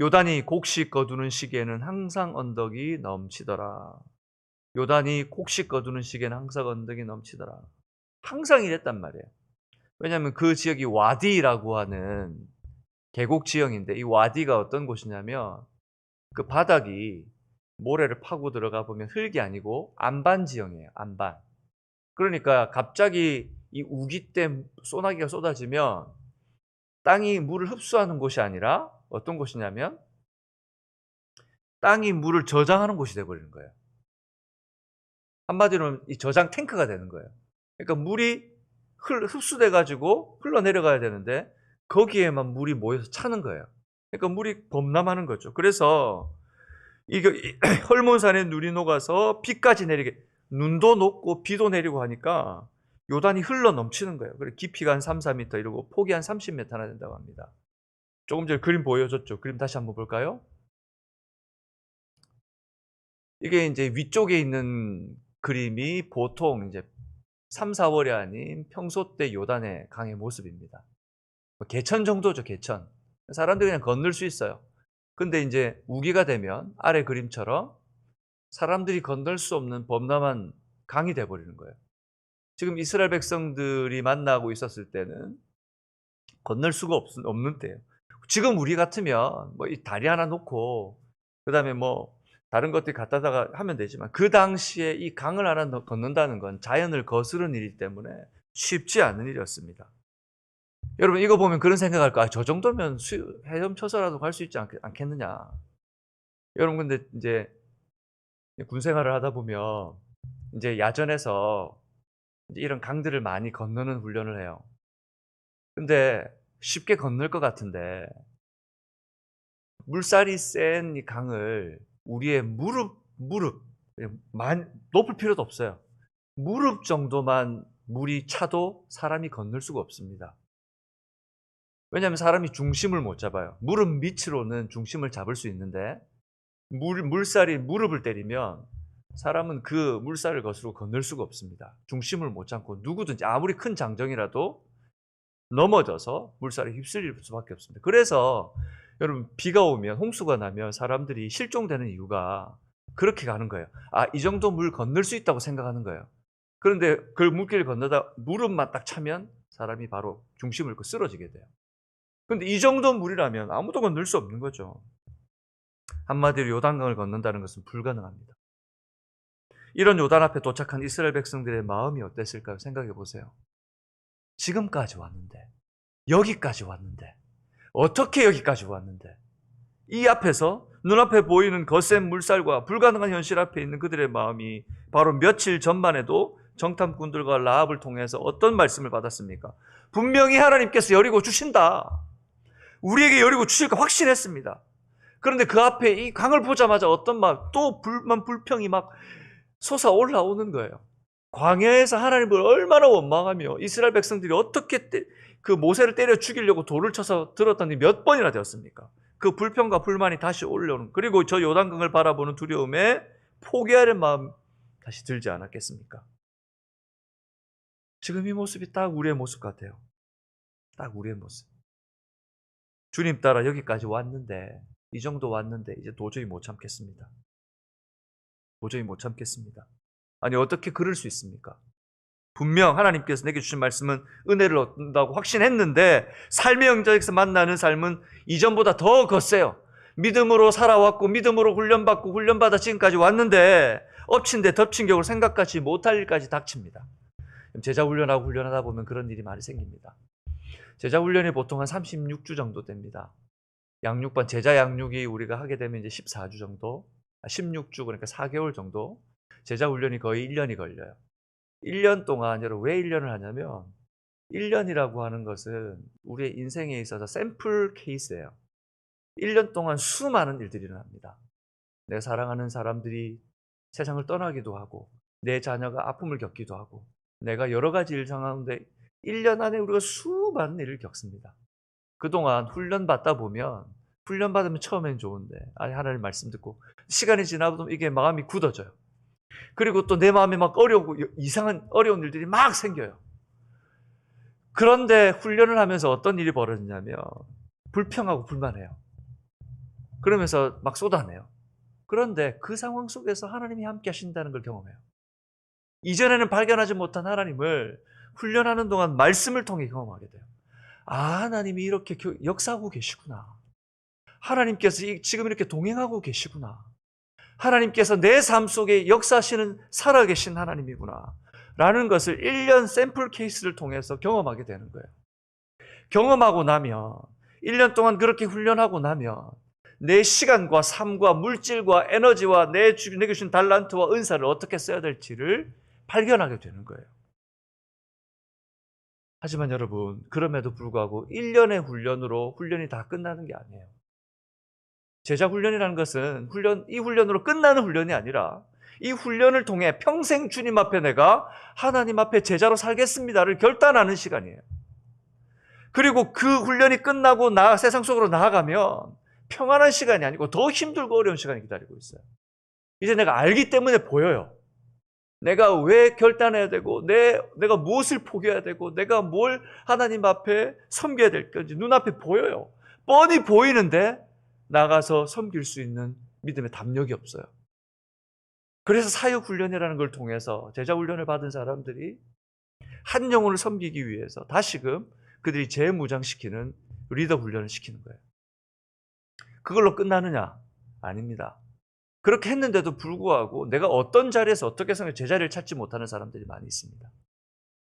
요단이 곡식 거두는 시기에는 항상 언덕이 넘치더라. 요단이 곡식 거두는 시기에는 항상 언덕이 넘치더라. 항상 이랬단 말이에요. 왜냐하면 그 지역이 와디라고 하는 계곡 지형인데, 이 와디가 어떤 곳이냐면 그 바닥이 모래를 파고 들어가 보면 흙이 아니고 안반 지형이에요. 안반. 그러니까 갑자기 이 우기 때 소나기가 쏟아지면 땅이 물을 흡수하는 곳이 아니라 어떤 곳이냐면 땅이 물을 저장하는 곳이 되어버리는 거예요. 한마디로 이 저장 탱크가 되는 거예요. 그러니까 물이 흡수돼 가지고 흘러내려가야 되는데 거기에만 물이 모여서 차는 거예요. 그러니까 물이 범람하는 거죠. 그래서 이게 헐몬산에 눈이 녹아서 비까지 내리게, 눈도 녹고 비도 내리고 하니까 요단이 흘러 넘치는 거예요. 그리고 깊이가 한 3, 4m 이러고 폭이 한 30m나 된다고 합니다. 조금 전에 그림 보여줬죠. 그림 다시 한번 볼까요? 이게 이제 위쪽에 있는 그림이 보통 이제 3, 4월이 아닌 평소 때 요단의 강의 모습입니다. 개천 정도죠, 개천. 사람들이 그냥 건널 수 있어요. 근데 이제 우기가 되면 아래 그림처럼 사람들이 건널 수 없는 범람한 강이 돼버리는 거예요. 지금 이스라엘 백성들이 만나고 있었을 때는 건널 수가 없는 때예요. 지금 우리 같으면 뭐 이 다리 하나 놓고 그다음에 뭐 다른 것들 갖다다가 하면 되지만 그 당시에 이 강을 하나 건넌다는 건 자연을 거스르는 일이기 때문에 쉽지 않은 일이었습니다. 여러분 이거 보면 그런 생각할 거야. 저 정도면 헤엄쳐서라도 갈 수 있지 않겠느냐. 여러분 근데 이제 군 생활을 하다 보면 이제 야전에서 이제 이런 강들을 많이 건너는 훈련을 해요. 근데 쉽게 건널 것 같은데 물살이 센 이 강을 우리의 무릎 높을 필요도 없어요. 무릎 정도만 물이 차도 사람이 건널 수가 없습니다. 왜냐하면 사람이 중심을 못 잡아요. 무릎 밑으로는 중심을 잡을 수 있는데 물살이 무릎을 때리면 사람은 그 물살을 거스르고 건널 수가 없습니다. 중심을 못 잡고 누구든지 아무리 큰 장정이라도 넘어져서 물살에 휩쓸릴 수밖에 없습니다. 그래서 여러분 비가 오면 홍수가 나면 사람들이 실종되는 이유가 그렇게 가는 거예요. 아, 이 정도 물 건널 수 있다고 생각하는 거예요. 그런데 그 물길을 건너다 무릎만 딱 차면 사람이 바로 중심을 잃고 쓰러지게 돼요. 그런데 이 정도 물이라면 아무도 건널 수 없는 거죠. 한마디로 요단강을 건넌다는 것은 불가능합니다. 이런 요단 앞에 도착한 이스라엘 백성들의 마음이 어땠을까요? 생각해 보세요. 지금까지 왔는데, 여기까지 왔는데, 어떻게 여기까지 왔는데, 이 앞에서 눈앞에 보이는 거센 물살과 불가능한 현실 앞에 있는 그들의 마음이 바로 며칠 전만 해도 정탐꾼들과 라합을 통해서 어떤 말씀을 받았습니까? 분명히 하나님께서 여리고 주신다. 우리에게 여리고 주실까 확신했습니다. 그런데 그 앞에 이 강을 보자마자 어떤 마음, 또 불평이 막 솟아 올라오는 거예요. 광야에서 하나님을 얼마나 원망하며 이스라엘 백성들이 어떻게 그 모세를 때려 죽이려고 돌을 쳐서 들었더니 몇 번이나 되었습니까? 그 불평과 불만이 다시 올라오는, 그리고 저 요단강을 바라보는 두려움에 포기하는 마음 다시 들지 않았겠습니까? 지금 이 모습이 딱 우리의 모습 같아요. 딱 우리의 모습. 주님 따라 여기까지 왔는데, 이 정도 왔는데 이제 도저히 못 참겠습니다. 도저히 못 참겠습니다. 아니 어떻게 그럴 수 있습니까? 분명 하나님께서 내게 주신 말씀은 은혜를 얻는다고 확신했는데 삶의 영역에서 만나는 삶은 이전보다 더 거세요. 믿음으로 살아왔고 믿음으로 훈련받고 훈련받아 지금까지 왔는데 엎친 데 덮친 격으로 생각하지 못할 일까지 닥칩니다. 제자 훈련하고 훈련하다 보면 그런 일이 많이 생깁니다. 제자 훈련이 보통 한 36주 정도 됩니다. 양육반 제자 양육이 우리가 하게 되면 이제 14주 정도, 16주 그러니까 4개월 정도. 제자 훈련이 거의 1년이 걸려요. 1년 동안 여러분 왜 1년을 하냐면 1년이라고 하는 것은 우리의 인생에 있어서 샘플 케이스예요. 1년 동안 수많은 일들이 일어납니다. 내 사랑하는 사람들이 세상을 떠나기도 하고 내 자녀가 아픔을 겪기도 하고 내가 여러 가지 일 상황인데 1년 안에 우리가 수많은 일을 겪습니다. 그동안 훈련받다 보면 훈련받으면 처음엔 좋은데 아니 하나님 말씀 듣고 시간이 지나도 이게 마음이 굳어져요. 그리고 또 내 마음에 막 어려우고 이상한 어려운 일들이 막 생겨요. 그런데 훈련을 하면서 어떤 일이 벌어지냐면 불평하고 불만해요. 그러면서 막 쏟아내요. 그런데 그 상황 속에서 하나님이 함께 하신다는 걸 경험해요. 이전에는 발견하지 못한 하나님을 훈련하는 동안 말씀을 통해 경험하게 돼요. 아, 하나님이 이렇게 역사하고 계시구나. 하나님께서 지금 이렇게 동행하고 계시구나. 하나님께서 내 삶 속에 역사하시는 살아계신 하나님이구나. 라는 것을 1년 샘플 케이스를 통해서 경험하게 되는 거예요. 경험하고 나면 1년 동안 그렇게 훈련하고 나면 내 시간과 삶과 물질과 에너지와 내게 주신 달란트와 은사를 어떻게 써야 될지를 발견하게 되는 거예요. 하지만 여러분, 그럼에도 불구하고 1년의 훈련으로 훈련이 다 끝나는 게 아니에요. 제자 훈련이라는 것은 이 훈련으로 끝나는 훈련이 아니라 이 훈련을 통해 평생 주님 앞에 내가 하나님 앞에 제자로 살겠습니다를 결단하는 시간이에요. 그리고 그 훈련이 끝나고 세상 속으로 나아가면 평안한 시간이 아니고 더 힘들고 어려운 시간이 기다리고 있어요. 이제 내가 알기 때문에 보여요. 내가 왜 결단해야 되고 내가 무엇을 포기해야 되고 내가 뭘 하나님 앞에 섬겨야 될 건지 눈앞에 보여요. 뻔히 보이는데 나가서 섬길 수 있는 믿음의 담력이 없어요. 그래서 사역훈련이라는 걸 통해서 제자훈련을 받은 사람들이 한 영혼을 섬기기 위해서 다시금 그들이 재무장시키는 리더 훈련을 시키는 거예요. 그걸로 끝나느냐? 아닙니다. 그렇게 했는데도 불구하고 내가 어떤 자리에서 어떻게 해서 제자리를 찾지 못하는 사람들이 많이 있습니다.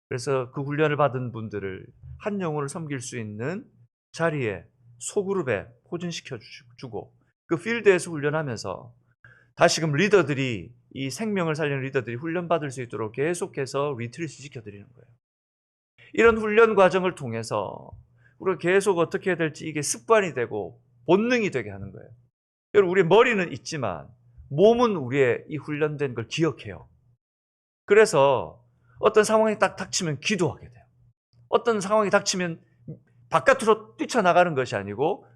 그래서 그 훈련을 받은 분들을 한 영혼을 섬길 수 있는 자리에 소그룹에 포진시켜주고 그 필드에서 훈련하면서 다시금 리더들이 이 생명을 살리는 리더들이 훈련받을 수 있도록 계속해서 리트릿을 시켜드리는 거예요. 이런 훈련 과정을 통해서 우리가 계속 어떻게 해야 될지 이게 습관이 되고 본능이 되게 하는 거예요. 여러분, 우리의 머리는 있지만 몸은 우리의 이 훈련된 걸 기억해요. 그래서 어떤 상황이 딱 닥치면 기도하게 돼요. 어떤 상황이 닥치면 바깥으로 뛰쳐나가는 것이 아니고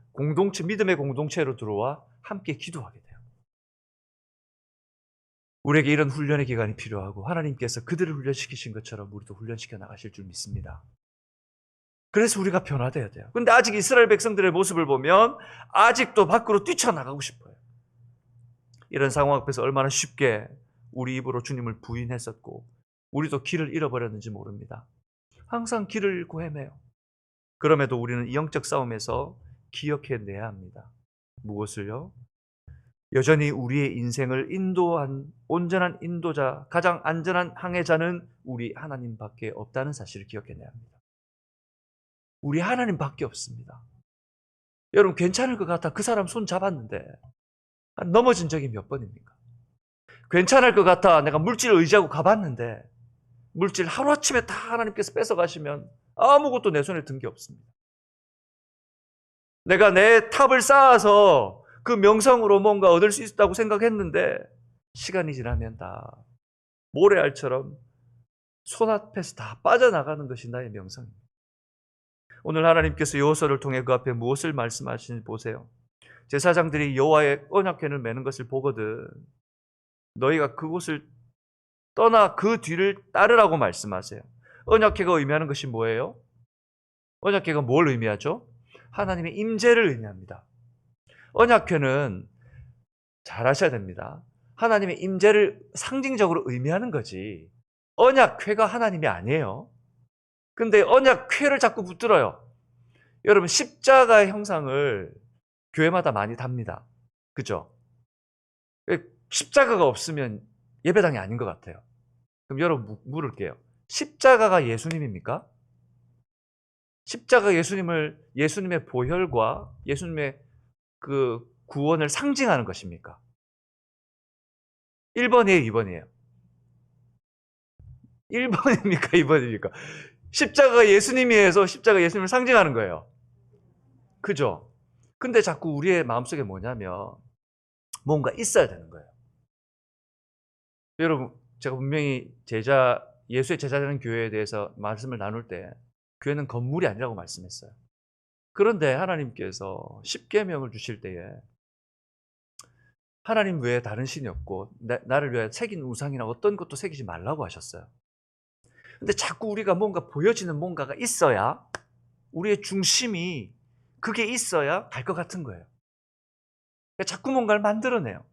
믿음의 공동체로 들어와 함께 기도하게 돼요. 우리에게 이런 훈련의 기간이 필요하고 하나님께서 그들을 훈련시키신 것처럼 우리도 훈련시켜 나가실 줄 믿습니다. 그래서 우리가 변화되어야 돼요. 근데 아직 이스라엘 백성들의 모습을 보면 아직도 밖으로 뛰쳐나가고 싶어요. 이런 상황 앞에서 얼마나 쉽게 우리 입으로 주님을 부인했었고 우리도 길을 잃어버렸는지 모릅니다. 항상 길을 잃고 헤매요. 그럼에도 우리는 이 영적 싸움에서 기억해내야 합니다. 무엇을요? 여전히 우리의 인생을 인도한 온전한 인도자, 가장 안전한 항해자는 우리 하나님밖에 없다는 사실을 기억해내야 합니다. 우리 하나님밖에 없습니다. 여러분, 괜찮을 것 같아 그 사람 손 잡았는데 넘어진 적이 몇 번입니까? 괜찮을 것 같아 내가 물질을 의지하고 가봤는데 물질 하루아침에 다 하나님께서 뺏어가시면 아무것도 내 손에 든 게 없습니다. 내가 내 탑을 쌓아서 그 명성으로 뭔가 얻을 수 있다고 생각했는데 시간이 지나면 다 모래알처럼 손 앞에서 다 빠져나가는 것이 나의 명성입니다. 오늘 하나님께서 여호수아를 통해 그 앞에 무엇을 말씀하시는지 보세요. 제사장들이 여호와의 언약궤를 메는 것을 보거든 너희가 그곳을 떠나 그 뒤를 따르라고 말씀하세요. 언약궤가 의미하는 것이 뭐예요? 언약궤가 뭘 의미하죠? 하나님의 임재를 의미합니다. 언약궤는 잘 아셔야 됩니다. 하나님의 임재를 상징적으로 의미하는 거지 언약궤가 하나님이 아니에요. 근데 언약궤를 자꾸 붙들어요. 여러분, 십자가의 형상을 교회마다 많이 답니다. 그죠? 십자가가 없으면 예배당이 아닌 것 같아요. 그럼 여러분 물을게요. 십자가가 예수님입니까? 십자가 예수님의 보혈과 예수님의 그 구원을 상징하는 것입니까? 1번이에요, 2번이에요? 1번입니까, 2번입니까? 십자가가 예수님이어서 십자가 예수님을 상징하는 거예요. 그죠? 근데 자꾸 우리의 마음속에 뭐냐면 뭔가 있어야 되는 거예요. 여러분, 제가 분명히 예수의 제자되는 교회에 대해서 말씀을 나눌 때 교회는 건물이 아니라고 말씀했어요. 그런데 하나님께서 십계명을 주실 때에 하나님 외에 다른 신이 없고 나를 위하여 새긴 우상이나 어떤 것도 새기지 말라고 하셨어요. 근데 자꾸 우리가 뭔가 보여지는 뭔가가 있어야, 우리의 중심이 그게 있어야 갈 것 같은 거예요. 그러니까 자꾸 뭔가를 만들어내요.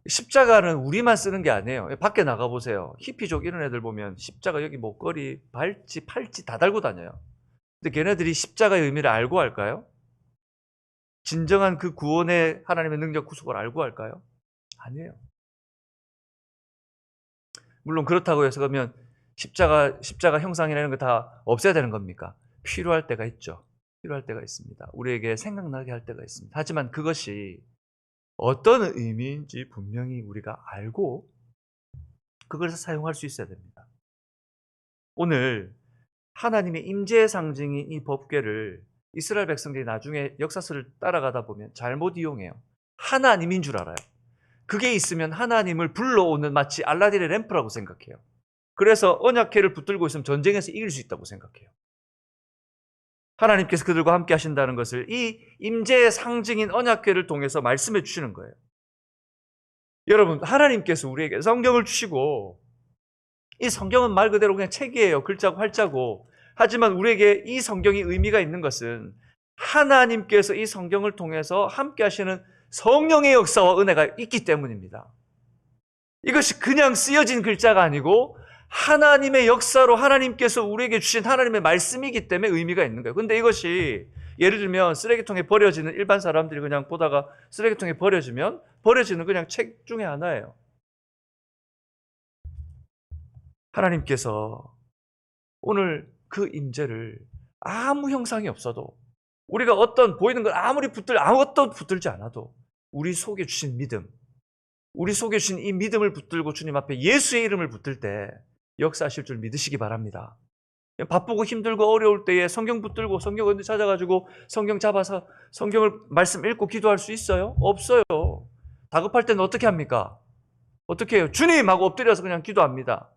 십자가는 우리만 쓰는 게 아니에요. 밖에 나가보세요. 히피족 이런 애들 보면 십자가 여기 목걸이, 발찌, 팔찌 다 달고 다녀요. 근데 걔네들이 십자가의 의미를 알고 할까요? 진정한 그 구원의 하나님의 능력 구속을 알고 할까요? 아니에요. 물론 그렇다고 해서 그러면 십자가 형상이라는 거 다 없애야 되는 겁니까? 필요할 때가 있죠. 필요할 때가 있습니다. 우리에게 생각나게 할 때가 있습니다. 하지만 그것이 어떤 의미인지 분명히 우리가 알고 그것을 사용할 수 있어야 됩니다. 오늘 하나님의 임재의 상징인 이 법궤를 이스라엘 백성들이 나중에 역사서를 따라가다 보면 잘못 이용해요. 하나님인 줄 알아요. 그게 있으면 하나님을 불러오는 마치 알라딘의 램프라고 생각해요. 그래서 언약궤를 붙들고 있으면 전쟁에서 이길 수 있다고 생각해요. 하나님께서 그들과 함께 하신다는 것을 이 임재의 상징인 언약궤를 통해서 말씀해 주시는 거예요. 여러분, 하나님께서 우리에게 성경을 주시고, 이 성경은 말 그대로 그냥 책이에요. 글자고 활자고. 하지만 우리에게 이 성경이 의미가 있는 것은 하나님께서 이 성경을 통해서 함께 하시는 성령의 역사와 은혜가 있기 때문입니다. 이것이 그냥 쓰여진 글자가 아니고 하나님의 역사로 하나님께서 우리에게 주신 하나님의 말씀이기 때문에 의미가 있는 거예요. 근데 이것이 예를 들면 쓰레기통에 버려지는, 일반 사람들이 그냥 보다가 쓰레기통에 버려지면 버려지는 그냥 책 중에 하나예요. 하나님께서 오늘 그 임재를 아무 형상이 없어도, 우리가 어떤 보이는 걸 아무리 아무것도 붙들지 않아도 우리 속에 주신 믿음, 우리 속에 주신 이 믿음을 붙들고 주님 앞에 예수의 이름을 붙들 때 역사하실 줄 믿으시기 바랍니다. 바쁘고 힘들고 어려울 때에 성경 붙들고 성경 어디 찾아가지고 성경 잡아서 성경을 말씀 읽고 기도할 수 있어요? 없어요. 다급할 때는 어떻게 합니까? 어떻게 해요? 주님! 하고 엎드려서 그냥 기도합니다.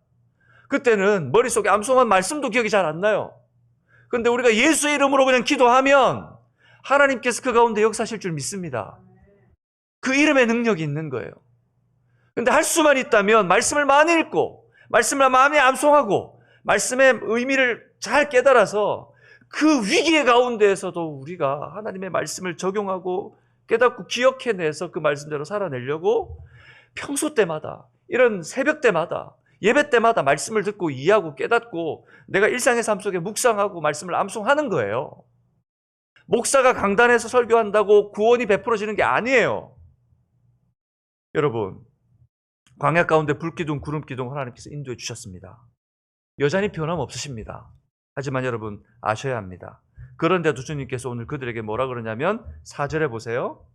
그때는 머릿속에 암송한 말씀도 기억이 잘 안 나요. 그런데 우리가 예수의 이름으로 그냥 기도하면 하나님께서 그 가운데 역사하실 줄 믿습니다. 그 이름의 능력이 있는 거예요. 그런데 할 수만 있다면 말씀을 많이 읽고 말씀을 마음에 암송하고 말씀의 의미를 잘 깨달아서 그 위기의 가운데에서도 우리가 하나님의 말씀을 적용하고 깨닫고 기억해내서 그 말씀대로 살아내려고 평소 때마다, 이런 새벽 때마다, 예배 때마다 말씀을 듣고 이해하고 깨닫고 내가 일상의 삶 속에 묵상하고 말씀을 암송하는 거예요. 목사가 강단에서 설교한다고 구원이 베풀어지는 게 아니에요. 여러분, 광야 가운데 불기둥, 구름기둥 하나님께서 인도해 주셨습니다. 여전히 변함없으십니다. 하지만 여러분 아셔야 합니다. 그런데도 주님께서 오늘 그들에게 뭐라 그러냐면 4절에 보세요.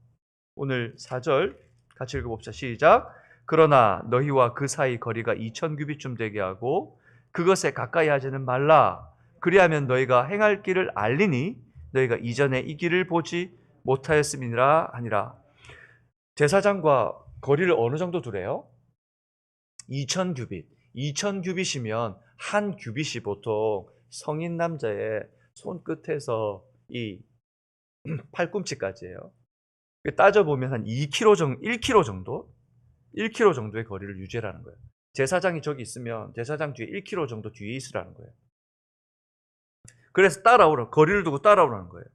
오늘 4절 같이 읽어봅시다. 시작. 그러나 너희와 그 사이 거리가 2000규빗쯤 되게 하고 그것에 가까이 하지는 말라. 그리하면 너희가 행할 길을 알리니 너희가 이전에 이 길을 보지 못하였음이니라 하니라. 제사장과 거리를 어느 정도 두래요? 2000규빗. 2000규빗이면 한 규빗이 보통 성인 남자의 손끝에서 이 팔꿈치까지예요. 따져보면 한 1km 정도? 1km 정도의 거리를 유지하라는 거예요. 제사장이 저기 있으면 제사장 뒤에 1km 정도 뒤에 있으라는 거예요. 그래서 거리를 두고 따라오라는 거예요.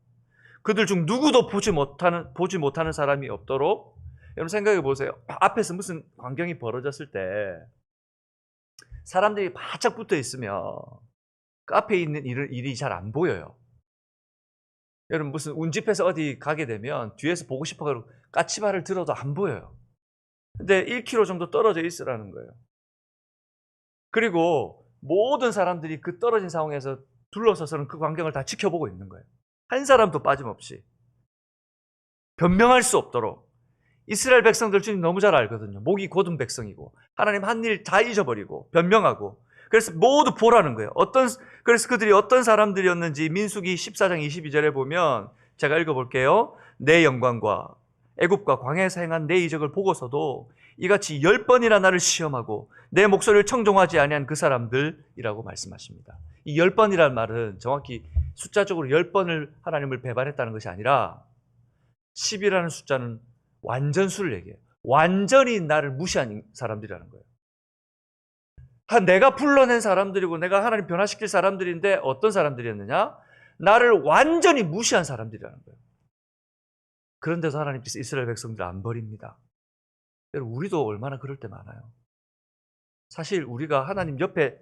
그들 중 누구도 보지 못하는 사람이 없도록. 여러분 생각해 보세요. 앞에서 무슨 광경이 벌어졌을 때 사람들이 바짝 붙어 있으면 그 앞에 있는 일이 잘 안 보여요. 여러분 무슨 운집해서 어디 가게 되면 뒤에서 보고 싶어가지고 까치발을 들어도 안 보여요. 근데 1km 정도 떨어져 있으라는 거예요. 그리고 모든 사람들이 그 떨어진 상황에서 둘러서서는 그 광경을 다 지켜보고 있는 거예요. 한 사람도 빠짐없이. 변명할 수 없도록. 이스라엘 백성들 주님 너무 잘 알거든요. 목이 곧은 백성이고 하나님 한 일 다 잊어버리고 변명하고. 그래서 모두 보라는 거예요. 그래서 그들이 어떤 사람들이었는지 민수기 14장 22절에 보면 제가 읽어볼게요. 내 영광과 애굽과 광야에서 행한 내 이적을 보고서도 이같이 10번이나 나를 시험하고 내 목소리를 청종하지 아니한 그 사람들이라고 말씀하십니다. 이 10번이라는 말은 정확히 숫자적으로 10번을 하나님을 배반했다는 것이 아니라 10이라는 숫자는 완전수를 얘기해요. 완전히 나를 무시한 사람들이라는 거예요. 내가 불러낸 사람들이고 내가 하나님 변화시킬 사람들인데 어떤 사람들이었느냐? 나를 완전히 무시한 사람들이라는 거예요. 그런데도 하나님께서 이스라엘 백성들을 안 버립니다. 여러분, 우리도 얼마나 그럴 때 많아요. 사실 우리가 하나님 옆에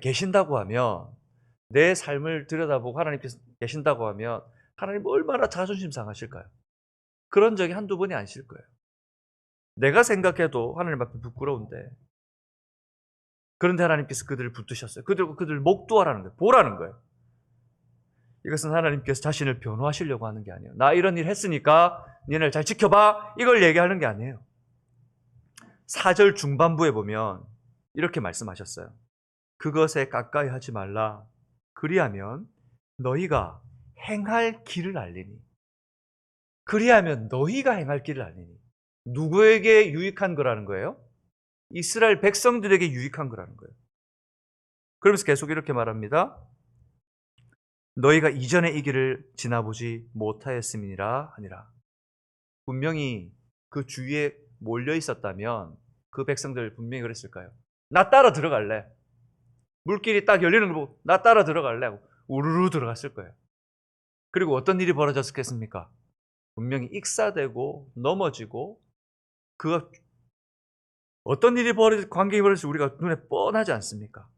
계신다고 하면, 내 삶을 들여다보고 하나님께서 계신다고 하면 하나님 얼마나 자존심 상하실까요? 그런 적이 한두 번이 아니실 거예요. 내가 생각해도 하나님 앞에 부끄러운데, 그런데 하나님께서 그들을 붙드셨어요. 그들 목도하라는 거예요. 보라는 거예요. 이것은 하나님께서 자신을 변호하시려고 하는 게 아니에요. 나 이런 일 했으니까 니네를 잘 지켜봐, 이걸 얘기하는 게 아니에요. 4절 중반부에 보면 이렇게 말씀하셨어요. 그것에 가까이 하지 말라. 그리하면 너희가 행할 길을 알리니. 그리하면 너희가 행할 길을 알리니. 누구에게 유익한 거라는 거예요? 이스라엘 백성들에게 유익한 거라는 거예요. 그러면서 계속 이렇게 말합니다. 너희가 이전에 이 길을 지나보지 못하였음이니라 하니라. 분명히 그 주위에 몰려 있었다면 그 백성들 분명히 그랬을까요? 나 따라 들어갈래. 물길이 딱 열리는 걸 보고 나 따라 들어갈래 하고 우르르 들어갔을 거예요. 그리고 어떤 일이 벌어졌겠습니까? 분명히 익사되고 넘어지고, 그 어떤 일이 관계가 벌어질지 우리가 눈에 뻔하지 않습니까?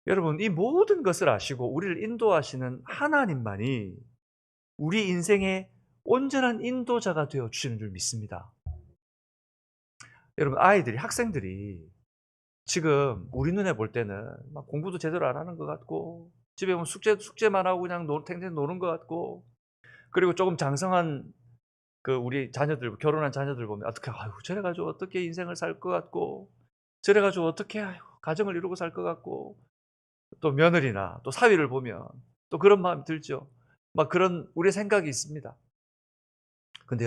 여러분, 이 모든 것을 아시고 우리를 인도하시는 하나님만이 우리 인생의 온전한 인도자가 되어 주시는 줄 믿습니다. 여러분, 학생들이 지금 우리 눈에 볼 때는 막 공부도 제대로 안 하는 것 같고, 집에 오면 숙제만 하고 그냥 탱탱 노는 것 같고, 그리고 조금 장성한 우리 자녀들, 결혼한 자녀들 보면 저래가지고 어떻게 인생을 살 것 같고, 저래가지고 어떻게 가정을 이루고 살 것 같고, 또 며느리나 또 사위를 보면 또 그런 마음이 들죠. 막 그런 우리의 생각이 있습니다. 근데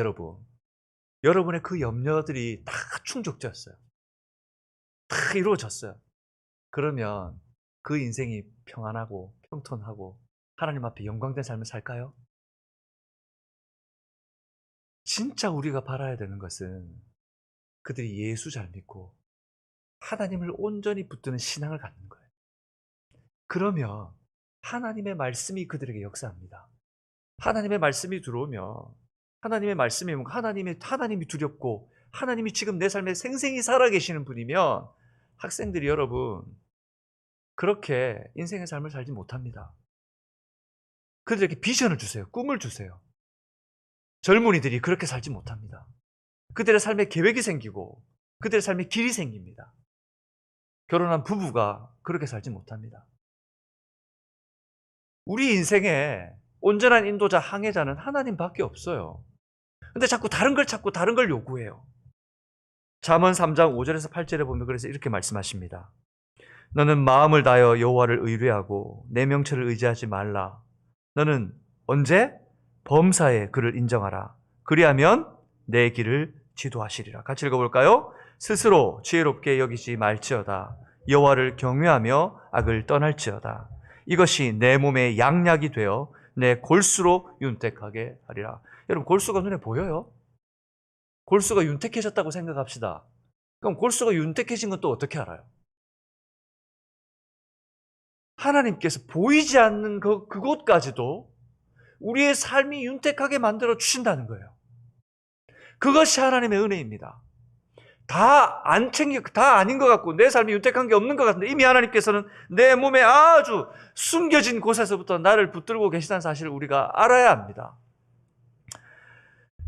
여러분의 그 염려들이 다 충족되었어요. 다 이루어졌어요. 그러면 그 인생이 평안하고 평탄하고 하나님 앞에 영광된 삶을 살까요? 진짜 우리가 바라야 되는 것은 그들이 예수 잘 믿고 하나님을 온전히 붙드는 신앙을 갖는 거예요. 그러면 하나님의 말씀이 그들에게 역사합니다. 하나님의 말씀이 들어오면, 하나님의 말씀이 뭔가 하나님이 두렵고 하나님이 지금 내 삶에 생생히 살아계시는 분이면 학생들이 여러분 그렇게 인생의 삶을 살지 못합니다. 그들에게 비전을 주세요. 꿈을 주세요. 젊은이들이 그렇게 살지 못합니다. 그들의 삶에 계획이 생기고 그들의 삶에 길이 생깁니다. 결혼한 부부가 그렇게 살지 못합니다. 우리 인생에 온전한 인도자, 항해자는 하나님밖에 없어요. 근데 자꾸 다른 걸 찾고 다른 걸 요구해요. 잠언 3장 5절에서 8절에 보면 그래서 이렇게 말씀하십니다. 너는 마음을 다하여 여호와를 의뢰하고 내 명철을 의지하지 말라. 너는 언제? 범사에 그를 인정하라. 그리하면 내 길을 지도하시리라. 같이 읽어볼까요? 스스로 지혜롭게 여기지 말지어다. 여호와를 경외하며 악을 떠날지어다. 이것이 내 몸의 양약이 되어 내 골수로 윤택하게 하리라. 여러분, 골수가 눈에 보여요? 골수가 윤택해졌다고 생각합시다. 그럼 골수가 윤택해진 건 또 어떻게 알아요? 하나님께서 보이지 않는 그곳까지도 우리의 삶이 윤택하게 만들어 주신다는 거예요. 그것이 하나님의 은혜입니다. 다 아닌 것 같고 내 삶이 윤택한 게 없는 것 같은데 이미 하나님께서는 내 몸에 아주 숨겨진 곳에서부터 나를 붙들고 계시다는 사실을 우리가 알아야 합니다.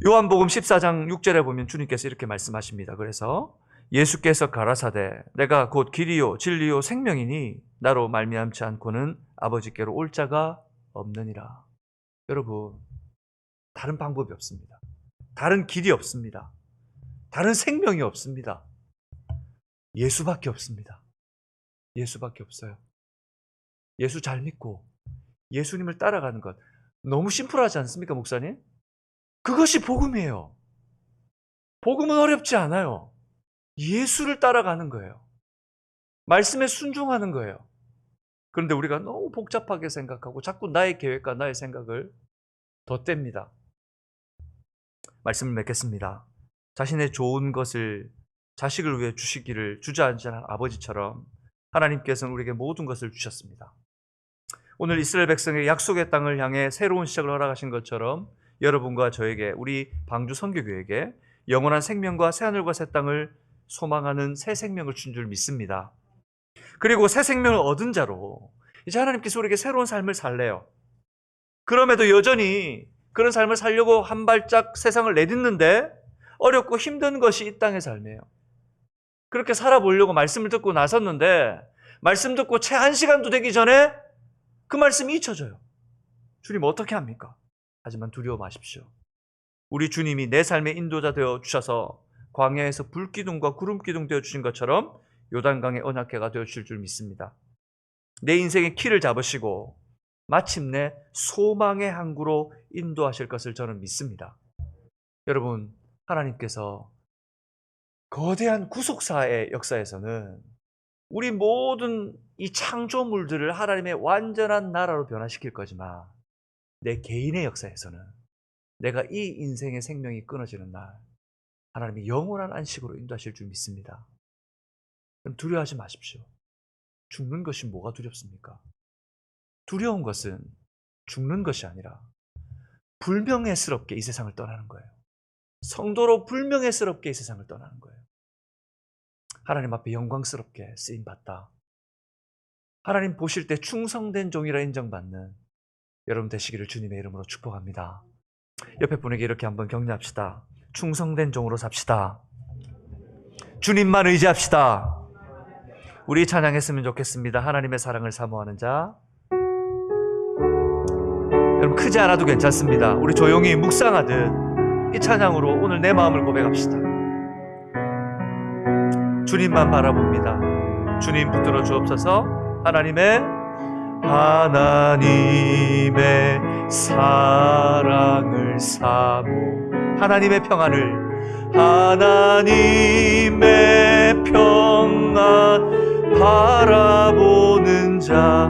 요한복음 14장 6절에 보면 주님께서 이렇게 말씀하십니다. 그래서 예수께서 가라사대 내가 곧 길이요 진리요 생명이니 나로 말미암지 않고는 아버지께로 올 자가 없느니라. 여러분, 다른 방법이 없습니다. 다른 길이 없습니다. 다른 생명이 없습니다. 예수밖에 없습니다. 예수밖에 없어요. 예수 잘 믿고 예수님을 따라가는 것 너무 심플하지 않습니까, 목사님? 그것이 복음이에요. 복음은 어렵지 않아요. 예수를 따라가는 거예요. 말씀에 순종하는 거예요. 그런데 우리가 너무 복잡하게 생각하고 자꾸 나의 계획과 나의 생각을 덧댑니다. 말씀을 맺겠습니다. 자신의 좋은 것을 자식을 위해 주시기를 주저앉은 아버지처럼 하나님께서는 우리에게 모든 것을 주셨습니다. 오늘 이스라엘 백성의 약속의 땅을 향해 새로운 시작을 허락하신 것처럼 여러분과 저에게, 우리 방주 선교교회에게 영원한 생명과 새하늘과 새 땅을 소망하는 새 생명을 준 줄 믿습니다. 그리고 새 생명을 얻은 자로 이제 하나님께서 우리에게 새로운 삶을 살래요. 그럼에도 여전히 그런 삶을 살려고 한 발짝 세상을 내딛는데 어렵고 힘든 것이 이 땅의 삶이에요. 그렇게 살아보려고 말씀을 듣고 나섰는데 말씀 듣고 채 1시간도 되기 전에 그 말씀이 잊혀져요. 주님 어떻게 합니까? 하지만 두려워 마십시오. 우리 주님이 내 삶의 인도자 되어 주셔서 광야에서 불기둥과 구름기둥 되어 주신 것처럼 요단강의 언약궤가 되어 주실 줄 믿습니다. 내 인생의 키를 잡으시고 마침내 소망의 항구로 인도하실 것을 저는 믿습니다. 여러분, 하나님께서 거대한 구속사의 역사에서는 우리 모든 이 창조물들을 하나님의 완전한 나라로 변화시킬 거지만 내 개인의 역사에서는 내가 이 인생의 생명이 끊어지는 날 하나님이 영원한 안식으로 인도하실 줄 믿습니다. 그럼 두려워하지 마십시오. 죽는 것이 뭐가 두렵습니까? 두려운 것은 죽는 것이 아니라 불명예스럽게 이 세상을 떠나는 거예요. 성도로 불명예스럽게 이 세상을 떠나는 거예요. 하나님 앞에 영광스럽게 쓰임받다. 하나님 보실 때 충성된 종이라 인정받는 여러분 되시기를 주님의 이름으로 축복합니다. 옆에 분에게 이렇게 한번 격려합시다. 충성된 종으로 삽시다. 주님만 의지합시다. 우리 찬양했으면 좋겠습니다. 하나님의 사랑을 사모하는 자. 여러분 크지 않아도 괜찮습니다. 우리 조용히 묵상하듯 이 찬양으로 오늘 내 마음을 고백합시다. 주님만 바라봅니다. 주님 붙들어 주옵소서. 하나님의 사랑을 사모, 하나님의 평안을, 하나님의 평안 바라보는 자,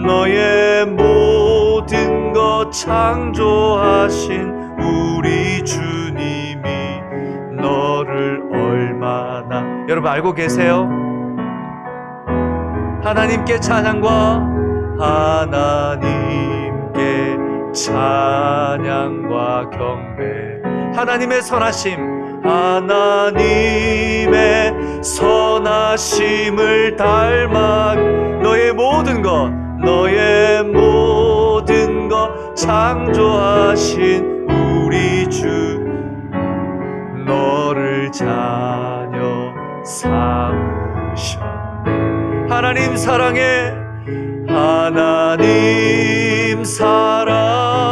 너의 모든 것 창조하신 우리 주님이 너를 얼마나, 여러분 알고 계세요? 하나님께 찬양과 하나님께 찬양과 경배, 하나님의 선하심, 하나님의 선하심을 닮아 너의 모든 것, 너의 모든 것 창조하신 우리 주, 너를 자녀 삼으셨네. 하나님 사랑해, 하나님 사랑의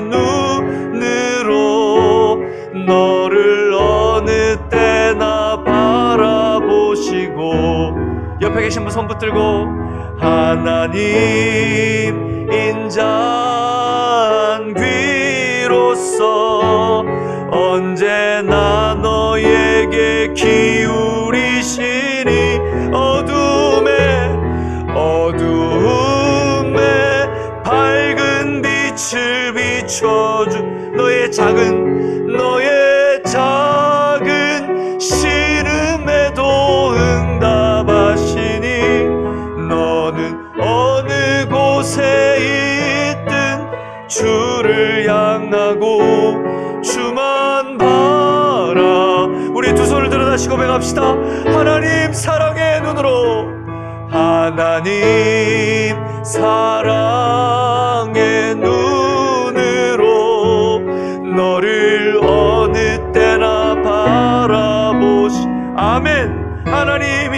눈으로 너를 어느 때나 바라보시고, 옆에 계신 분 손 붙들고, 하나님 인자한 귀로서 언제나 너에게 기울이시니 어두움에 밝은 빛을 비춰주, 너의 작은 신음에도 응답하시니 너는 어느 곳에 있든 주를 향하고 주만 바라. 우리 두 손을 들어 다시 고백합시다. 하나님 사랑의 눈으로, 하나님 사랑의 눈으로 너를 어느 때나 바라보시. 아멘. 하나님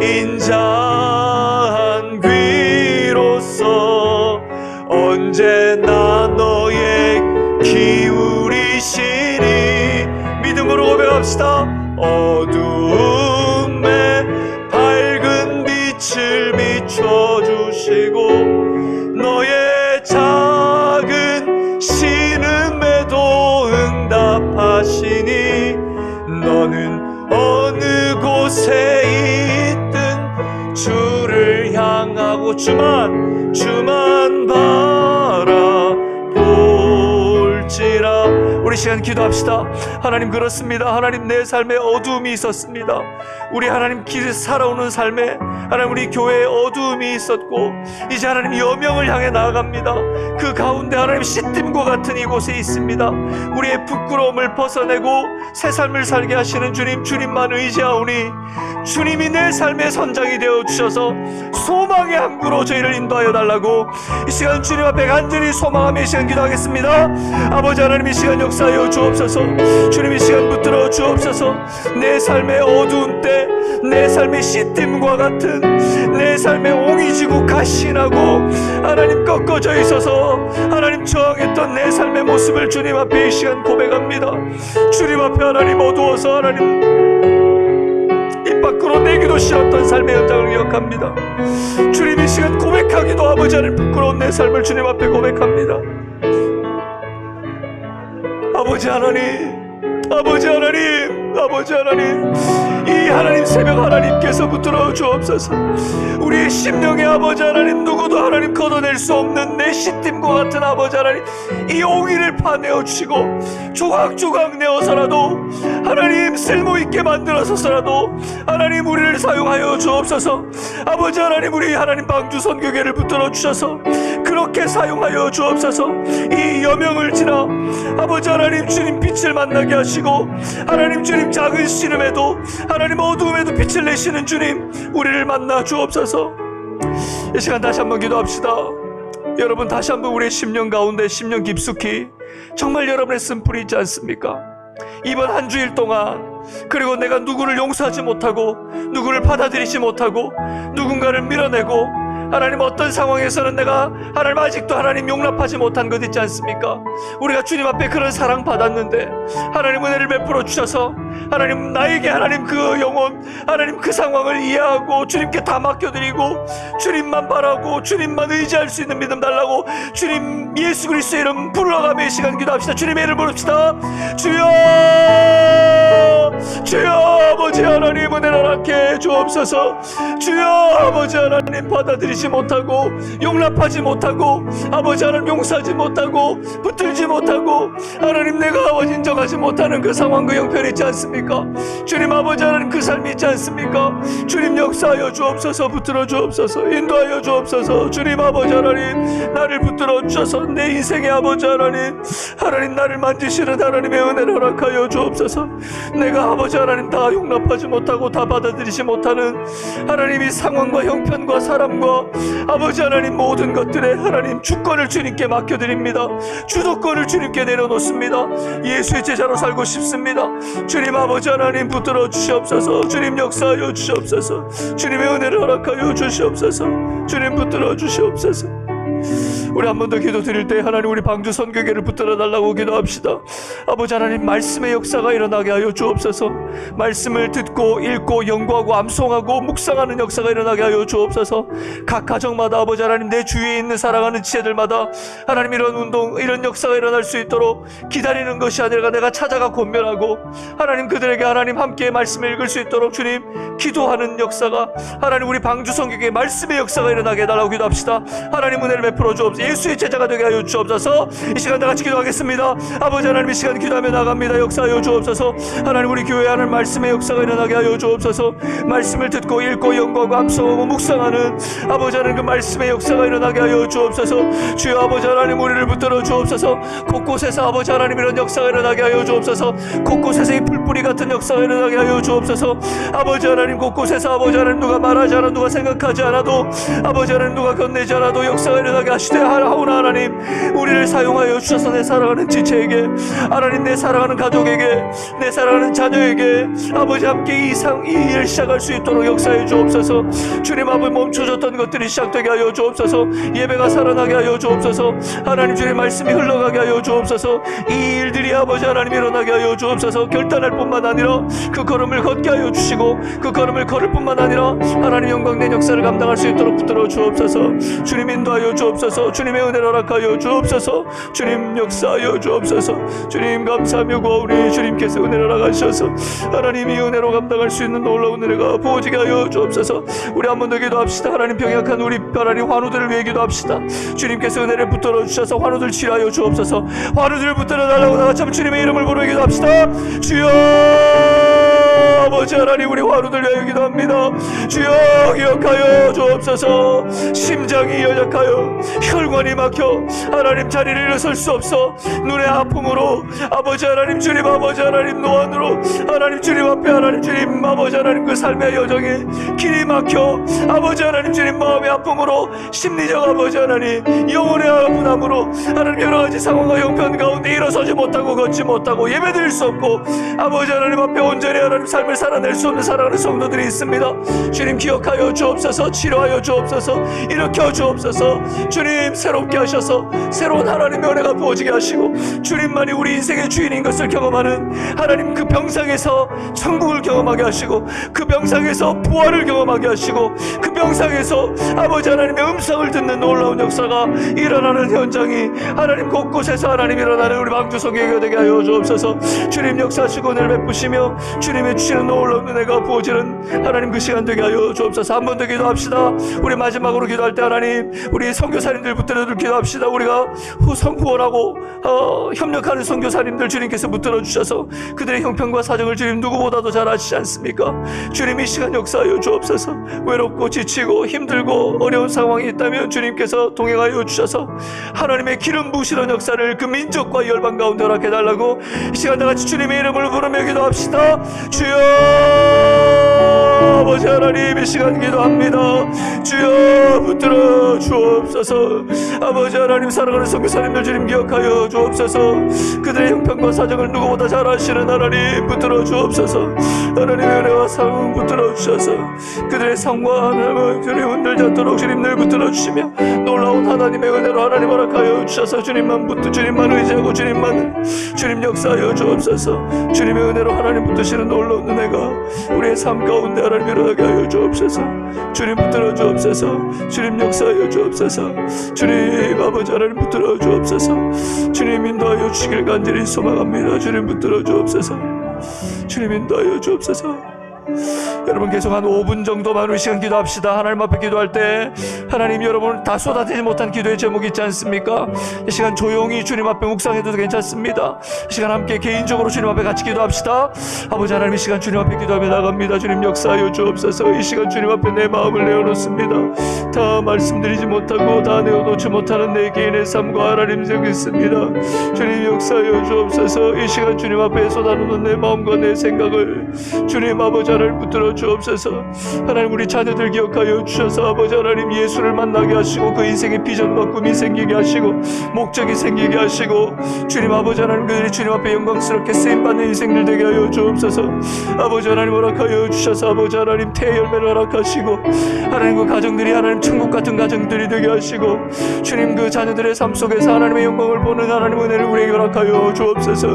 인자한 귀로서 언제나 너의 기울이시니, 믿음으로 고백합시다. 어두움에 밝은 빛을 비춰주시고 너의 작은 신음에도 응답하시니 너는 어느 곳에 있든 주를 향하고 주만 바라보시니 시간 기도합시다. 하나님, 그렇습니다. 하나님, 내 삶에 어두움이 있었습니다. 우리 하나님 길 살아오는 삶에 하나님 우리 교회에 어두움이 있었고 이제 하나님 여명을 향해 나아갑니다. 그 가운데 하나님 시딤과 같은 이곳에 있습니다. 우리의 부끄러움을 벗어내고 새 삶을 살게 하시는 주님, 주님만 의지하오니 주님이 내 삶의 선장이 되어주셔서 소망의 항구로 저희를 인도하여 달라고 이 시간 주님 앞에 간절히 소망하며 이 시간 기도하겠습니다. 아버지 하나님, 이 시간 역사하여 주옵소서. 주님, 이 시간 붙들어 주옵소서. 내 삶의 어두운 때, 내 삶의 시딤과 같은, 내 삶의 옹이지고 가시나고 하나님 꺾어져 있어서 하나님 저항했던 내 삶의 모습을 주님 앞에 이 시간 고백합니다. 주님 앞에 하나님 어두워서 하나님 입 밖으로 내기도 싫었던 삶의 현장을 기억합니다. 주님, 이 시간 고백하기도 아버지 하나님 부끄러운 내 삶을 주님 앞에 고백합니다. 아버지 하나님, 아버지 하나님, 아버지 하나님, 이 하나님 새벽 하나님께서 붙들어 주옵소서. 우리의 심령의 아버지 하나님, 누구도 하나님 걷어낼 수 없는 내 시딤과 같은 아버지 하나님, 이 옹이를 파내어 주시고 조각조각 내어서라도 하나님 쓸모있게 만들어서라도 하나님 우리를 사용하여 주옵소서. 아버지 하나님, 우리 하나님 방주 선교회를 붙들어 주셔서 그렇게 사용하여 주옵소서. 이 여명을 지나 아버지 하나님 주님 빛을 만나게 하시고 하나님 주님 작은 씨름에도 하나님 어두움에도 빛을 내시는 주님, 우리를 만나 주옵소서. 이 시간 다시 한번 기도합시다. 여러분, 다시 한번 우리의 심령 가운데, 심령 깊숙이 정말 여러분의 쓴뿌리 있지 않습니까? 이번 한 주일 동안, 그리고 내가 누구를 용서하지 못하고 누구를 받아들이지 못하고 누군가를 밀어내고 하나님 어떤 상황에서는 내가 하나님 아직도 하나님 용납하지 못한 것 있지 않습니까? 우리가 주님 앞에 그런 사랑 받았는데 하나님 은혜를 베풀어 주셔서 하나님 나에게 하나님 그 영혼, 하나님 그 상황을 이해하고 주님께 다 맡겨드리고 주님만 바라고 주님만 의지할 수 있는 믿음 달라고 주님 예수 그리스도의 이름 불러가며 이 시간 기도합시다. 주님의 이름 부릅시다. 주여, 주여 아버지 하나님 은혜를 허락해 주옵소서. 주여 아버지 하나님 받아들이지 못하고 용납하지 못하고 아버지 하나님 용서하지 못하고 붙들지 못하고 하나님 내가 아버지 인정하지 못하는 그 상황, 그 형편이 있지 않습니까? 주님 아버지 하나님 그 삶이 있지 않습니까? 주님 역사하여 주옵소서. 붙들어 주옵소서. 인도하여 주옵소서. 주님 아버지 하나님 나를 붙들어 주셔서 내 인생의 아버지 하나님, 하나님 나를 만지시는 하나님의 은혜를 허락하여 주옵소서. 내가 아버지 하나님 다 용납하지 못하고 다 받아들이지 못하는 하나님 이 상황과 형편과 사람과 아버지 하나님 모든 것들에 하나님 주권을 주님께 맡겨드립니다. 주도권을 주님께 내려놓습니다. 예수의 제자로 살고 싶습니다. 주님 아버지 하나님 붙들어 주시옵소서. 주님 역사하여 주시옵소서. 주님의 은혜를 허락하여 주시옵소서. 주님 붙들어 주시옵소서. 우리 한 번 더 기도 드릴 때 하나님 우리 방주 선교회를 붙들어 달라고 기도합시다. 아버지 하나님 말씀의 역사가 일어나게 하여 주옵소서. 말씀을 듣고 읽고 연구하고 암송하고 묵상하는 역사가 일어나게 하여 주옵소서. 각 가정마다 아버지 하나님 내 주위에 있는 사랑하는 지체들마다 하나님 이런 운동, 이런 역사가 일어날 수 있도록 기다리는 것이 아니라 내가 찾아가 권면하고 하나님 그들에게 하나님 함께 말씀을 읽을 수 있도록 주님 기도하는 역사가 하나님 우리 방주 선교회의 말씀의 역사가 일어나게 해달라고 기도합시다. 하나님 은혜를 베풀어 주옵소서. 예수의 제자가 되게 하여 주옵소서. 이 시간 다 같이 기도하겠습니다. 아버지 하나님 이 시간 기도하며 나갑니다. 역사하여 주옵소서. 하나님 우리 교회 하나님 말씀의 역사가 일어나게 하여 주옵소서. 말씀을 듣고 읽고 연구하고 암송하고 묵상하는 아버지 하나님 그 말씀의 역사가 일어나게 하여 주옵소서. 주여 아버지 하나님 우리를 붙들어 주옵소서. 곳곳에서 아버지 하나님 이런 역사가 일어나게 하여 주옵소서. 곳곳에서 이 풀뿌리 같은 역사가 일어나게 하여 주옵소서. 아버지 하나님 곳곳에서 아버지 하나님 누가 말하지 않아도 누가 생각하지 않아도 아버지 하나님 누가 건네지 않아도 역사가 일어나게 하시되 하오나 하나님 우리를 사용하여 주셔서 내 사랑하는 지체에게 하나님 내 사랑하는 가족에게 내 사랑하는 자녀에게 아버지 함께 이 일 시작할 수 있도록 역사해 주옵소서. 주님 아버지 멈춰졌던 것들이 시작되게 하여 주옵소서. 예배가 살아나게 하여 주옵소서. 하나님 주의 말씀이 흘러가게 하여 주옵소서. 이 일들이 아버지 하나님 일어나게 하여 주옵소서. 결단할 뿐만 아니라 그 걸음을 걷게 하여 주시고 그 걸음을 걸을 뿐만 아니라 하나님 영광된 역사를 감당할 수 있도록 붙들어 주옵소서. 주님 인도하여 주옵소서. 주옵소서. 주님의 은혜를 허락하여 주옵소서. 주님 역사하여 주옵소서. 주님 감사하며 구하오니 주님께서 은혜를 허락하셔서 하나님이 은혜로 감당할 수 있는 놀라운 은혜가 부어지게 하여 주옵소서. 우리 한 번 더 기도합시다. 하나님 병약한 우리 하나님 환우들을 위해 기도합시다. 주님께서 은혜를 붙들어 주셔서 환우들 치료하여 주옵소서. 환우들을 붙들어 달라고 다같이 주님의 이름을 부르며 기도합시다. 주여 아버지 하나님, 우리 환우들 위하여 기도합니다. 주여 기억하여 주옵소서. 심장이 연약하여 혈관이 막혀 하나님 자리를 일어설 수 없어 눈의 아픔으로 아버지 하나님, 주님 아버지 하나님 노안으로 하나님 주님 앞에 하나님 주님 아버지 하나님 그 삶의 여정에 길이 막혀 아버지 하나님 주님 마음의 아픔으로 심리적 아버지 하나님 영혼의 아픔으로 하나님 여러가지 상황과 형편 가운데 일어서지 못하고 걷지 못하고 예배드릴 수 없고 아버지 하나님 앞에 온전히 하나님 삶을 살아낼 수 없는 사랑하는 성도들이 있습니다. 주님 기억하여 주옵소서. 치료하여 주옵소서. 일으켜 주옵소서. 주님 새롭게 하셔서 새로운 하나님의 은혜가 부어지게 하시고 주님만이 우리 인생의 주인인 것을 경험하는 하나님 그 병상에서 천국을 경험하게 하시고 그 병상에서 부활을 경험하게 하시고 그 병상에서 아버지 하나님의 음성을 듣는 놀라운 역사가 일어나는 현장이 하나님 곳곳에서 하나님 일어나는 우리 방주 성교회가 되게 하여 주옵소서. 주님 역사하시고 은혜를 베푸시며 주님의 주시는 놀라운 은혜가 부어지는 하나님 그 시간 되게 하여 주옵소서. 한 번 더 기도합시다. 우리 마지막으로 기도할 때 하나님 우리 선교사님들 붙들어 기도합시다. 우리가 후원하고 협력하는 선교사님들 주님께서 붙들어 주셔서 그들의 형편과 사정을 주님 누구보다도 잘 아시지 않습니까? 주님 이 시간 역사하여 주옵소서. 외롭고 지치고 힘들고 어려운 상황이 있다면 주님께서 동행하여 주셔서 하나님의 기름 부으시는 역사를 그 민족과 열방 가운데 허락해달라고 이 시간 다같이 주님의 이름을 부르며 기도합시다. 주여 아버지 하나님 이 시간 기도합니다. 주여 붙들어 주옵소서. 아버지 하나님 사랑하는 선교사님들 주님 기억하여 주옵소서. 그들의 형편과 사정을 누구보다 잘 아시는 하나님 붙들어 주옵소서. 하나님의 은혜와 사랑 붙들어 주셔서 그들의 삶과 하나님을 주님 흔들지 않도록 주님 늘 붙들어 주시며 놀라운 하나님의 은혜로 하나님 허락하여 주셔서 주님만 의지하고 주님 역사하여 주옵소서. 주님의 은혜로 하나님 붙드시는 놀라운 은혜가 우리의 삶 가운데 하나님 일어나게 하여 주옵소서. 주님 붙들어 주옵소서. 주님 역사하여 주옵소서. 주님 아버지 하나님 붙들어 주옵소서. 주님 인도하여 주시길 간절히 소망합니다. 주님 붙들어 주옵소서. 주님 인도하여 주옵소서. 여러분 계속 한 5분 정도만 우리 시간 기도합시다. 하나님 앞에 기도할 때 하나님 여러분 다 쏟아지지 못한 기도의 제목이 있지 않습니까? 이 시간 조용히 주님 앞에 묵상해도 괜찮습니다. 이 시간 함께 개인적으로 주님 앞에 같이 기도합시다. 아버지 하나님 이 시간 주님 앞에 기도하며 나갑니다. 주님 역사하여 주옵소서. 이 시간 주님 앞에 내 마음을 내어놓습니다. 다 말씀드리지 못하고 다 내어놓지 못하는 내 개인의 삶과 하나님 여기 있습니다. 주님 역사하여 주옵소서. 이 시간 주님 앞에 쏟아놓는 내 마음과 내 생각을 주님 아버지 하나님 붙들어 주옵소서. 하나님 우리 자녀들 기억하여 주셔서 아버지 하나님 예수를 만나게 하시고 그 인생의 비전과 꿈이 생기게 하시고 목적이 생기게 하시고 주님 아버지 하나님 그들이 주님 앞에 영광스럽게 쓰임받는 인생들 되게 하여 주옵소서. 아버지 하나님 허락하여 주셔서 아버지 하나님 태열매를 허락하시고 하나님 그 가정들이 하나님 천국 같은 가정들이 되게 하시고 주님 그 자녀들의 삶 속에서 하나님의 영광을 보는 하나님 은혜를 우리에게 허락하여 주옵소서.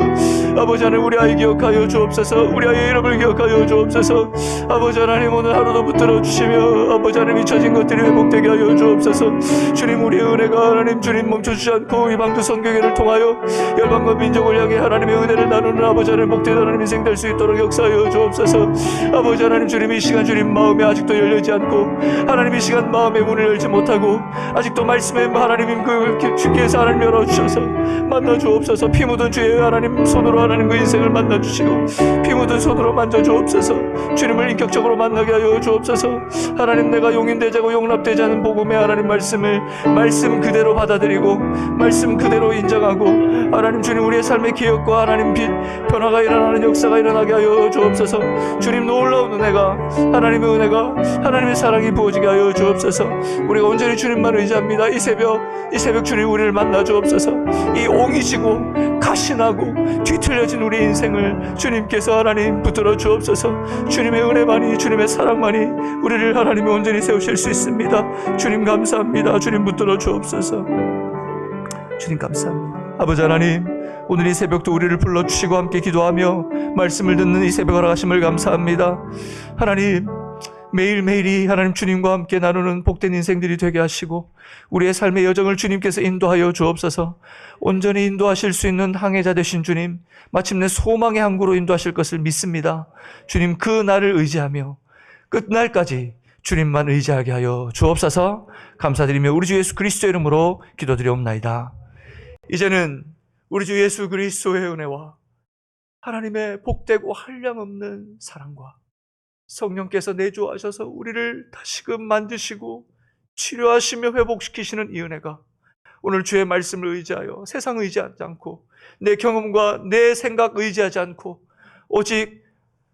아버지 하나님 우리 아이 기억하여 주옵소서. 우리 아이의 이름을 기억하여 주옵소서. 아버지 하나님 오늘 하루도 붙들어 주시며 아버지 하나님 잊혀진 것들이 회복되게 하여 주옵소서. 주님 우리의 은혜가 하나님 주님 멈춰주지 않고 이 방주 선교회를 통하여 열방과 민족을 향해 하나님의 은혜를 나누는 아버지 하나님 복된 하나님 인생 될 수 있도록 역사하여 주옵소서. 아버지 하나님 주님 이 시간 주님 마음에 아직도 열리지 않고 하나님 이 시간 마음의 문을 열지 못하고 아직도 말씀의 하나님 그 주께서 하나님 열어주셔서 만나 주옵소서. 피 묻은 주의 하나님 손으로 하나님 그 인생을 만나 주시고 피 묻은 손으로 만져 주옵소서. 주님을 인격적으로 만나게 하여 주옵소서. 하나님 내가 용인되지 않고 용납되지 않은 복음의 하나님 말씀을 말씀 그대로 받아들이고 말씀 그대로 인정하고 하나님 주님 우리의 삶의 기억과 하나님 빛 변화가 일어나는 역사가 일어나게 하여 주옵소서. 주님 놀라운 은혜가 하나님의 은혜가 하나님의 사랑이 부어지게 하여 주옵소서. 우리가 온전히 주님만 의지합니다. 이 새벽 주님 우리를 만나 주옵소서. 이 옹이지고 가신하고 뒤틀려진 우리 인생을 주님께서 하나님 붙들어 주옵소서. 주님의 은혜만이 주님의 사랑만이 우리를 하나님이 온전히 세우실 수 있습니다. 주님 감사합니다. 주님 붙들어 주옵소서. 주님 감사합니다. 아버지 하나님 오늘 이 새벽도 우리를 불러주시고 함께 기도하며 말씀을 듣는 이 새벽 허락하심을 감사합니다. 하나님 매일매일이 하나님 주님과 함께 나누는 복된 인생들이 되게 하시고 우리의 삶의 여정을 주님께서 인도하여 주옵소서. 온전히 인도하실 수 있는 항해자 되신 주님, 마침내 소망의 항구로 인도하실 것을 믿습니다. 주님, 그 날을 의지하며 끝날까지 주님만 의지하게 하여 주옵소서. 감사드리며 우리 주 예수 그리스도의 이름으로 기도드리옵나이다. 이제는 우리 주 예수 그리스도의 은혜와 하나님의 복되고 한량없는 사랑과 성령께서 내주하셔서 우리를 다시금 만드시고 치료하시며 회복시키시는 이 은혜가 오늘 주의 말씀을 의지하여 세상 의지하지 않고 내 경험과 내 생각 의지하지 않고 오직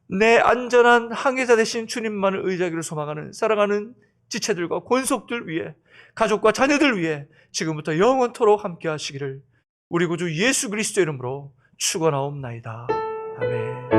내 안전한 항해자 되신 주님만을 의지하기를 소망하는 사랑하는 지체들과 권속들 위해 가족과 자녀들 위해 지금부터 영원토록 함께 하시기를 우리 구주 예수 그리스도의 이름으로 축원하옵나이다. 아멘.